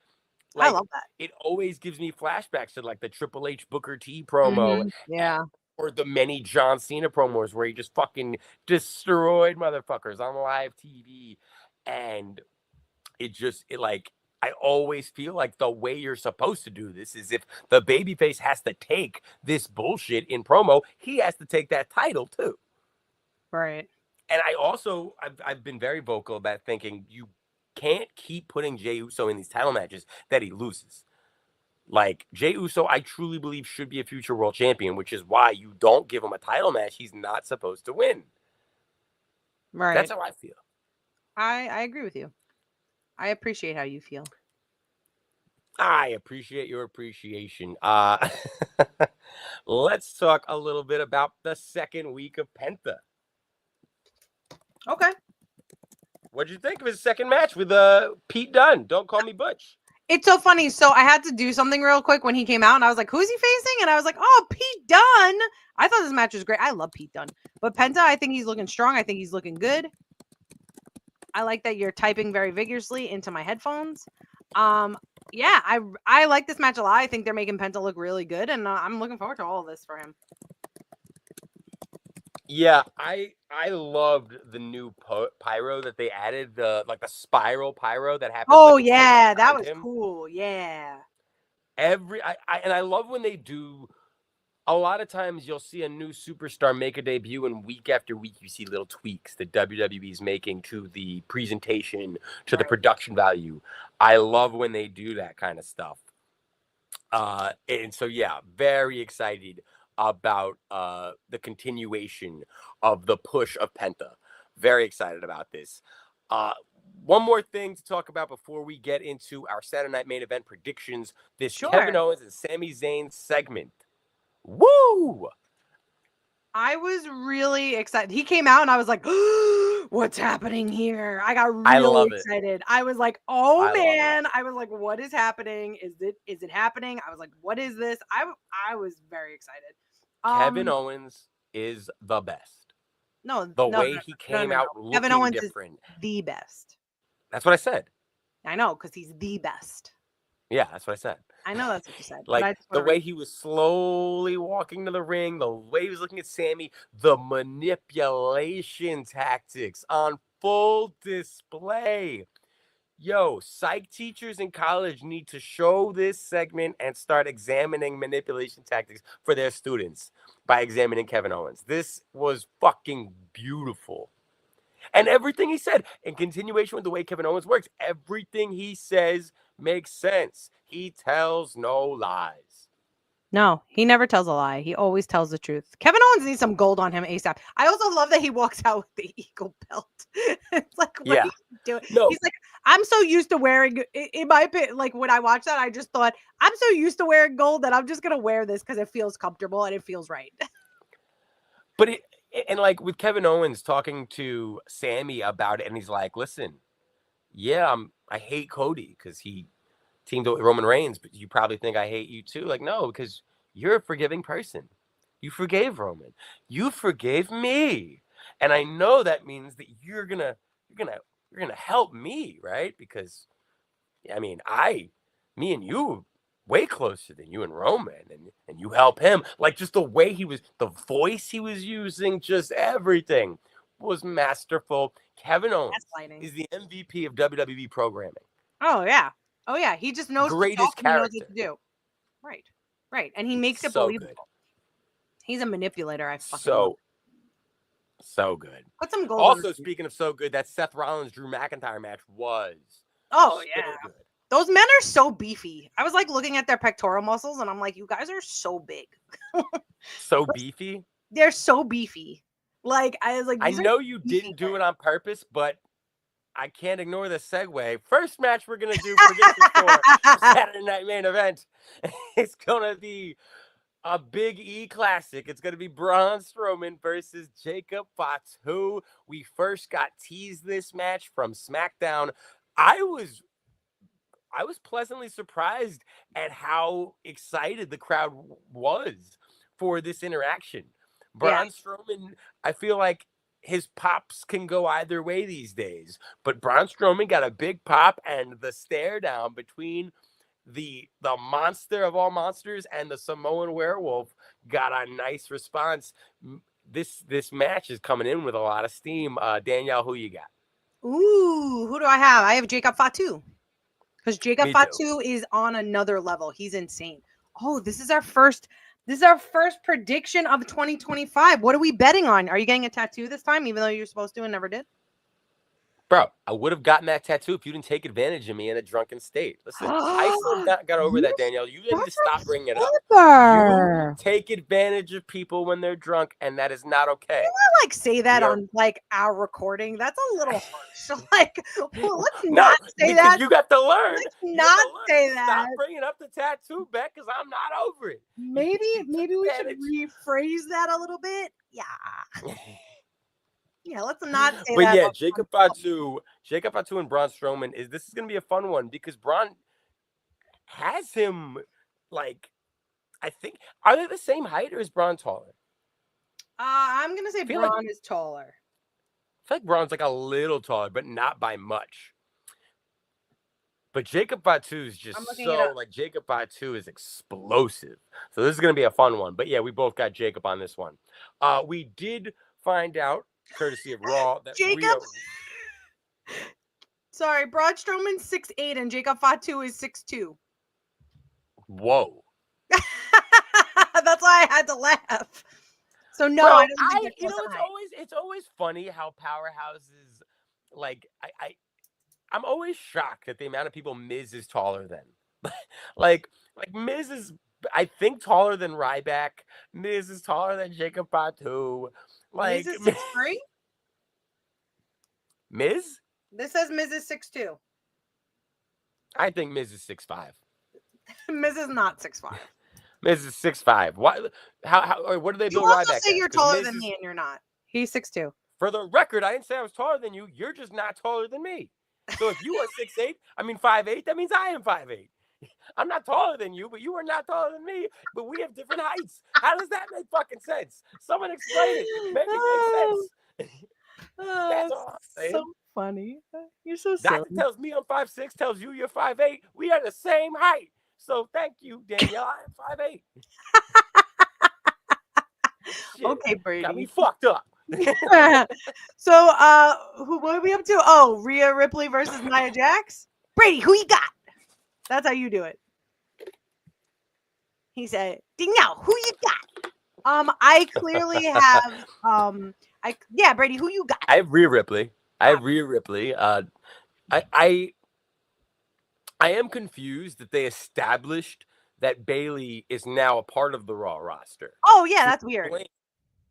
I love that. It always gives me flashbacks to, like, the Triple H Booker T promo. Yeah. Or the many John Cena promos where he just fucking destroyed motherfuckers on live TV. And I always feel like the way you're supposed to do this is if the babyface has to take this bullshit in promo, he has to take that title too. Right. And I've been very vocal about thinking you can't keep putting Jey Uso in these title matches that he loses. Like, Jey Uso, I truly believe, should be a future world champion, which is why you don't give him a title match he's not supposed to win. Right. That's how I feel. I agree with you. I appreciate how you feel. I appreciate your appreciation. Let's talk a little bit about the second week of Penta. Okay. What'd you think of his second match with Pete Dunne? Don't call me Butch. It's so funny. So I had to do something real quick when he came out, and I was like, who's he facing? And I was like, oh, Pete Dunne. I thought this match was great. I love Pete Dunne. But Penta, I think he's looking strong. I think he's looking good. I like that you're typing very vigorously into my headphones. Yeah, I like this match a lot. I think they're making Penta look really good, and I'm looking forward to all of this for him. Yeah, I loved the new pyro that they added, the spiral pyro that happened. Oh yeah, that was cool. Yeah. I love when they do. A lot of times you'll see a new superstar make a debut, and week after week you see little tweaks that WWE is making to the presentation, to the production value. I love when they do that kind of stuff. And so yeah, very excited about the continuation of the push of Penta. Very excited about this. One more thing to talk about before we get into our Saturday Night Main Event predictions. This Kevin Owens and Sami Zayn segment. Woo! I was really excited. He came out and I was like, what's happening here? I got really excited. I was like, oh man. I was like, what is happening? Is it happening? I was like, what is this? I was very excited. Kevin Owens is the best. The way he came out looking Kevin Owens different. Is the best. That's what I said. I know, because he's the best. Yeah, that's what I said. I know that's what you said. Like, the way he was slowly walking to the ring, the way he was looking at Sami, the manipulation tactics on full display. Yo, psych teachers in college need to show this segment and start examining manipulation tactics for their students by examining Kevin Owens. This was fucking beautiful. And everything he said, in continuation with the way Kevin Owens works, everything he says Makes sense. He tells no lies. No, he never tells a lie. He always tells the truth. Kevin Owens needs some gold on him ASAP. I also love that he walks out with the eagle belt. It's like, what are you doing? No. He's like, I'm so used to wearing, in my opinion, like when I watched that, I just thought, I'm so used to wearing gold that I'm just going to wear this because it feels comfortable and it feels right. But and like with Kevin Owens talking to Sammy about it, and he's like, listen, yeah, I hate Cody because he teamed up with Roman Reigns, but you probably think I hate you too. Like, no, because you're a forgiving person. You forgave Roman. You forgave me. And I know that means that you're gonna help me, right? Because I mean, me and you way closer than you and Roman, and you help him. Like just the way the voice he was using, just everything was masterful. Kevin Owens is the MVP of WWE programming. Oh yeah. Oh yeah. He just knows greatest character. character. He knows what to do. Right. Right. And he makes it so believable. Good. He's a manipulator. I fucking so good. Put some gold. Also, speaking of so good, that Seth Rollins Drew McIntyre match was yeah. Good. Those men are so beefy. I was like looking at their pectoral muscles and I'm like, you guys are so big. So beefy? They're so beefy. Like I was like, I know you didn't do it on purpose, but I can't ignore the segue. First match we're gonna do for Saturday Night Main Event. It's gonna be a Big E classic. It's gonna be Braun Strowman versus Jacob Fatu. We first got teased this match from SmackDown. I was pleasantly surprised at how excited the crowd was for this interaction. Braun Strowman, I feel like his pops can go either way these days, but Braun Strowman got a big pop, and the stare down between the monster of all monsters and the Samoan werewolf got a nice response. This match is coming in with a lot of steam. Danielle, who you got? Ooh, who do I have? I have Jacob Fatu. Because Jacob Fatu is on another level. He's insane. Oh, this is our first prediction of 2025. What are we betting on? Are you getting a tattoo this time, even though you're supposed to and never did? Bro, I would have gotten that tattoo if you didn't take advantage of me in a drunken state. Listen, I still not got over that, Danielle. You need to stop bringing it up. You take advantage of people when they're drunk, and that is not okay. Can I like say that on like our recording? That's a little harsh. Like, well, let's not say that. You got to learn. Let's not say that. Stop bringing up the tattoo, Beck, because I'm not over it. Maybe we should rephrase that a little bit. Yeah. Yeah, let's not say that. But yeah, Jacob Fatu and Braun Strowman this is gonna be a fun one because Braun has him like, I think, are they the same height or is Braun taller? I'm gonna say Braun is taller. I feel like Braun's like a little taller, but not by much. But Jacob Fatu is just Jacob Fatu is explosive. So this is gonna be a fun one. But yeah, we both got Jacob on this one. We did find out, courtesy of Raw, that Jacob. Sorry, Braun Strowman's 6'8" and Jacob Fatu is 6'2". Whoa. That's why I had to laugh. So no, I don't think it's always funny how powerhouses, like I'm always shocked at the amount of people Miz is taller than. like Miz is, I think, taller than Ryback. Miz is taller than Jacob Fatu. Like Miz is 6'3". Miz? This says Miz is 6'2". I think Miz is 6'5". Miz is not 6'5". Miz is 6'5". Why? How? What do they do? You also say you're taller than me, and you're not. He's 6'2". For the record, I didn't say I was taller than you. You're just not taller than me. So if you are 6'8", 5'8", that means I am 5'8". I'm not taller than you, but you are not taller than me. But we have different heights. How does that make fucking sense? Someone explain it. Make it make sense. That's all I'm saying. So funny. You're so silly. Doctor tells me I'm 5'6", tells you you're 5'8". We are the same height. So thank you, Danielle. I am 5'8". Okay, Brady. Got me fucked up. So, what are we up to? Oh, Rhea Ripley versus Nia Jax. Brady, who you got? That's how you do it. He said, Danielle, who you got? I clearly have, Brady, who you got? I have Rhea Ripley. I I am confused that they established that Bailey is now a part of the Raw roster. Oh yeah, To that's weird. explain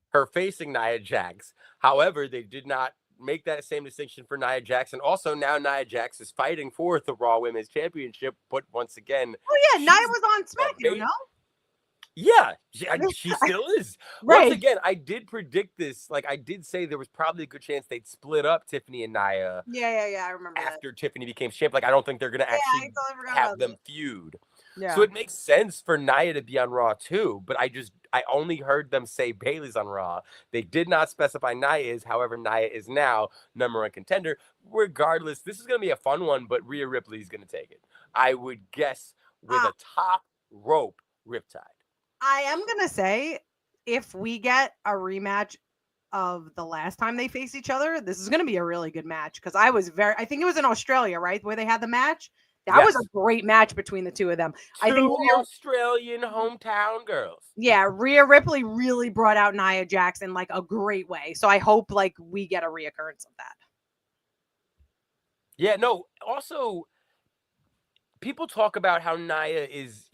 her facing Nia Jax. However, they did not make that same distinction for Nia Jax. And also now Nia Jax is fighting for the Raw Women's Championship. But once again, Oh yeah, Nia she's was on SmackDown, Bailey- no? yeah, she still is. Right. Once again, I did predict this. Like, I did say there was probably a good chance they'd split up Tiffany and Nia Yeah, I remember that. after Tiffany became champ. Like, I don't think they're going to Yeah, I actually totally forgot have about them that. feud. Yeah. So it makes sense for Nia to be on Raw too, but I only heard them say Bailey's on Raw. They did not specify Nia is. However, Nia is now #1 contender. Regardless, this is going to be a fun one, but Rhea Ripley is going to take it. I would guess with a top rope Riptide. I am gonna say, if we get a rematch of the last time they faced each other, this is gonna be a really good match because I think it was in Australia, right, where they had the match. That was a Yes. great match between the two of them. I think Two Rhea, Australian hometown girls. yeah, Rhea Ripley really brought out Nia Jax in like a great way. So I hope like we get a reoccurrence of that. Yeah, no, also, people talk about how Nia is,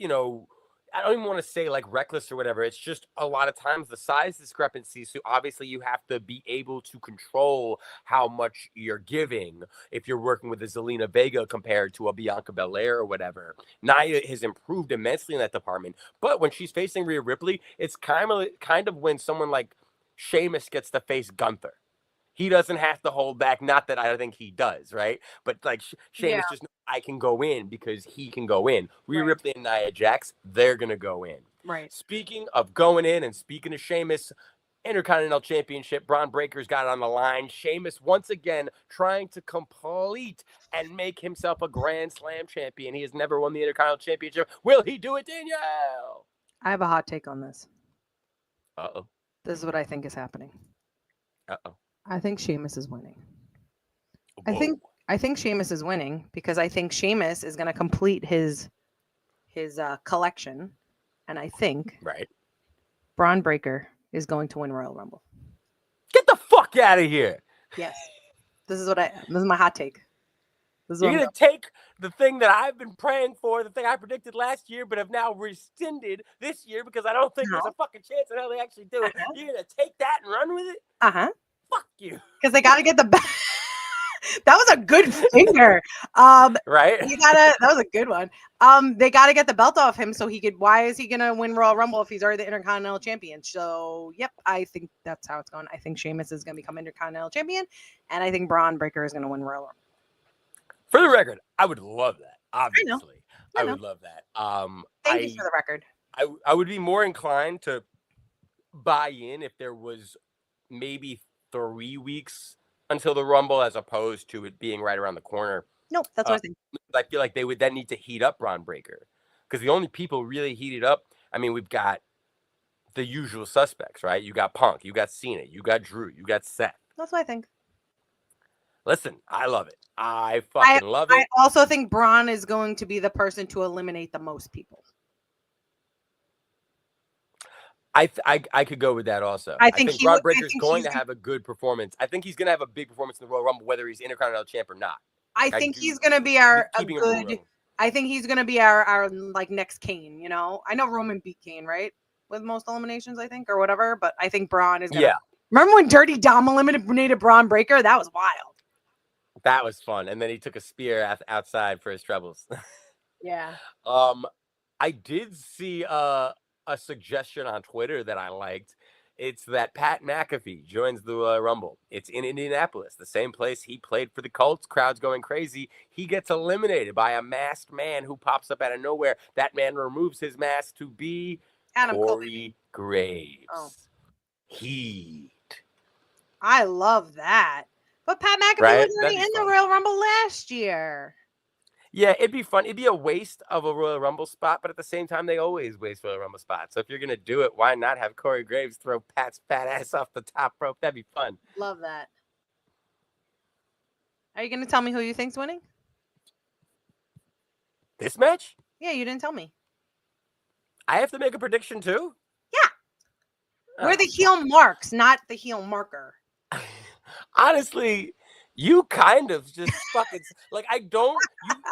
I don't even want to say like reckless or whatever. It's just a lot of times the size discrepancy. So obviously you have to be able to control how much you're giving if you're working with a Zelina Vega compared to a Bianca Belair or whatever. Nia has improved immensely in that department. But when she's facing Rhea Ripley, it's kind of when someone like Sheamus gets to face Gunther. He doesn't have to hold back. Not that I think he does, right? But like Sheamus just knows I can go in because he can go in. Rhea Ripley and Nia Jax, they're going to go in. Right. Speaking of going in and speaking of Sheamus, Intercontinental Championship, Braun Breaker's got it on the line. Sheamus once again trying to complete and make himself a Grand Slam champion. He has never won the Intercontinental Championship. Will he do it, Danielle? I have a hot take on this. Uh-oh. This is what I think is happening. Uh-oh. I think Sheamus is winning. Whoa. I think Sheamus is winning because I think Sheamus is going to complete his collection, and I think Braun Breaker is going to win Royal Rumble. Get the fuck out of here. Yes, this is my hot take. You're going to take the thing that I've been praying for, the thing I predicted last year, but have now rescinded this year because I don't think there's a fucking chance in hell they actually do it. You're going to take that and run with it? Uh-huh. Fuck you. Because they got to get the that was a good finger. Right? That was a good one. They got to get the belt off him so he could. Why is he going to win Royal Rumble if he's already the Intercontinental Champion? So, yep, I think that's how it's going. I think Sheamus is going to become Intercontinental Champion, and I think Braun Breaker is going to win Royal Rumble. For the record, I would love that. Obviously, I would love that. Thank you for the record. I would be more inclined to buy in if there was maybe 3 weeks until the Rumble, as opposed to it being right around the corner. Nope, that's what I think. I feel like they would then need to heat up Braun Breaker because the only people really heated up. I mean, we've got the usual suspects, right? You got Punk, you got Cena, you got Drew, you got Seth. That's what I think. Listen, I love it. I fucking love it. I also think Braun is going to be the person to eliminate the most people. I could go with that also. I think Braun Breaker's going to have a good performance. I think he's going to have a big performance in the Royal Rumble, whether he's Intercontinental Champ or not. I think he's going to be I think he's going to be our like next Kane, you know? I know Roman beat Kane, right? With most eliminations, I think, or whatever, but I think Braun is going to. Yeah. Remember when Dirty Dom eliminated Braun Breaker? That was wild. That was fun. And then he took a spear outside for his troubles. Yeah. I did see a suggestion on Twitter that I liked. It's that Pat McAfee joins the Rumble. It's in Indianapolis, the same place he played for the Colts. Crowd's going crazy. He gets eliminated by a masked man who pops up out of nowhere. That man removes his mask to be Corey Graves. Oh. Heat. I love that. But Pat McAfee was already in the Royal Rumble last year. Yeah, it'd be fun. It'd be a waste of a Royal Rumble spot, but at the same time, they always waste Royal Rumble spots. So if you're going to do it, why not have Corey Graves throw Pat's fat ass off the top rope? That'd be fun. Love that. Are you going to tell me who you think's winning? This match? Yeah, you didn't tell me. I have to make a prediction too? Yeah. We're the heel marks, not the heel marker. Honestly, You kind of just fucking like I don't.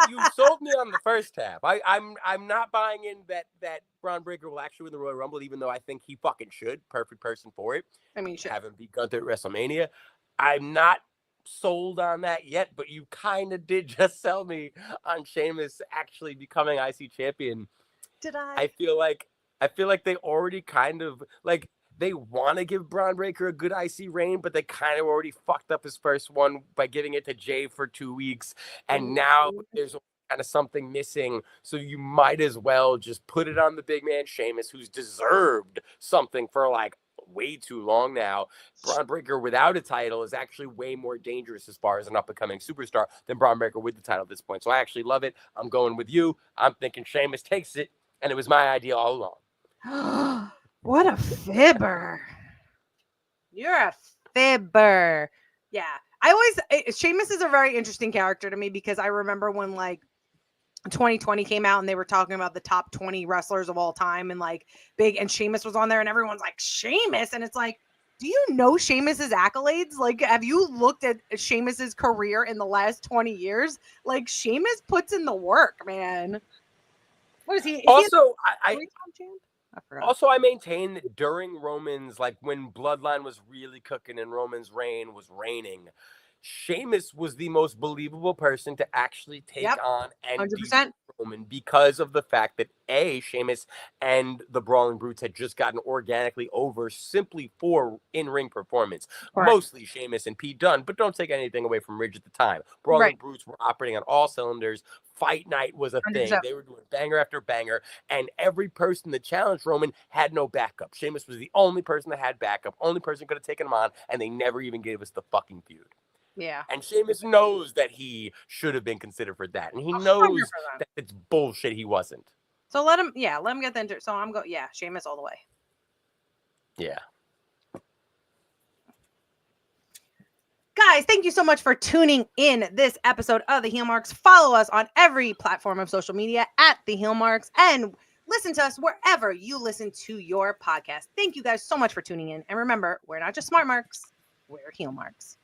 You sold me on the first half. I'm not buying in that Braun Breaker will actually win the Royal Rumble, even though I think he fucking should. Perfect person for it. I mean, shit. Have him beat Gunther at WrestleMania. I'm not sold on that yet, but you kind of did just sell me on Sheamus actually becoming IC champion. Did I? I feel like they already kind of like. They want to give Braun Breaker a good IC reign, but they kind of already fucked up his first one by giving it to Jay for 2 weeks. And now there's kind of something missing. So you might as well just put it on the big man Sheamus, who's deserved something for like way too long now. Braun Breaker without a title is actually way more dangerous as far as an up-and-coming superstar than Braun Breaker with the title at this point. So I actually love it. I'm going with you. I'm thinking Sheamus takes it, and it was my idea all along. What a fibber. You're a fibber. Yeah. Sheamus is a very interesting character to me because I remember when like 2020 came out and they were talking about the top 20 wrestlers of all time and like and Sheamus was on there and everyone's like, Sheamus. And it's like, do you know Sheamus's accolades? Like, have you looked at Sheamus's career in the last 20 years? Like, Sheamus puts in the work, man. What is he? Also, I maintain that during Roman's, like when Bloodline was really cooking and Roman's reign was reigning, Sheamus was the most believable person to actually take on and 100%. beat Roman because of the fact that Sheamus and the Brawling Brutes had just gotten organically over simply for in-ring performance. Correct. Mostly Sheamus and Pete Dunne, but don't take anything away from Ridge at the time. Brawling Brutes were operating on all cylinders. Fight night was a thing. 100%. They were doing banger after banger, and every person that challenged Roman had no backup. Sheamus was the only person that had backup, only person who could have taken him on, and they never even gave us the fucking feud. Yeah. And Sheamus knows that he should have been considered for that. And he 100%. knows that it's bullshit he wasn't. So let him get the So I'm going, Sheamus all the way. Yeah. Guys, thank you so much for tuning in this episode of The Heel Marks. Follow us on every platform of social media at The Heel Marks and listen to us wherever you listen to your podcast. Thank you guys so much for tuning in. And remember, we're not just smart marks, we're heel marks.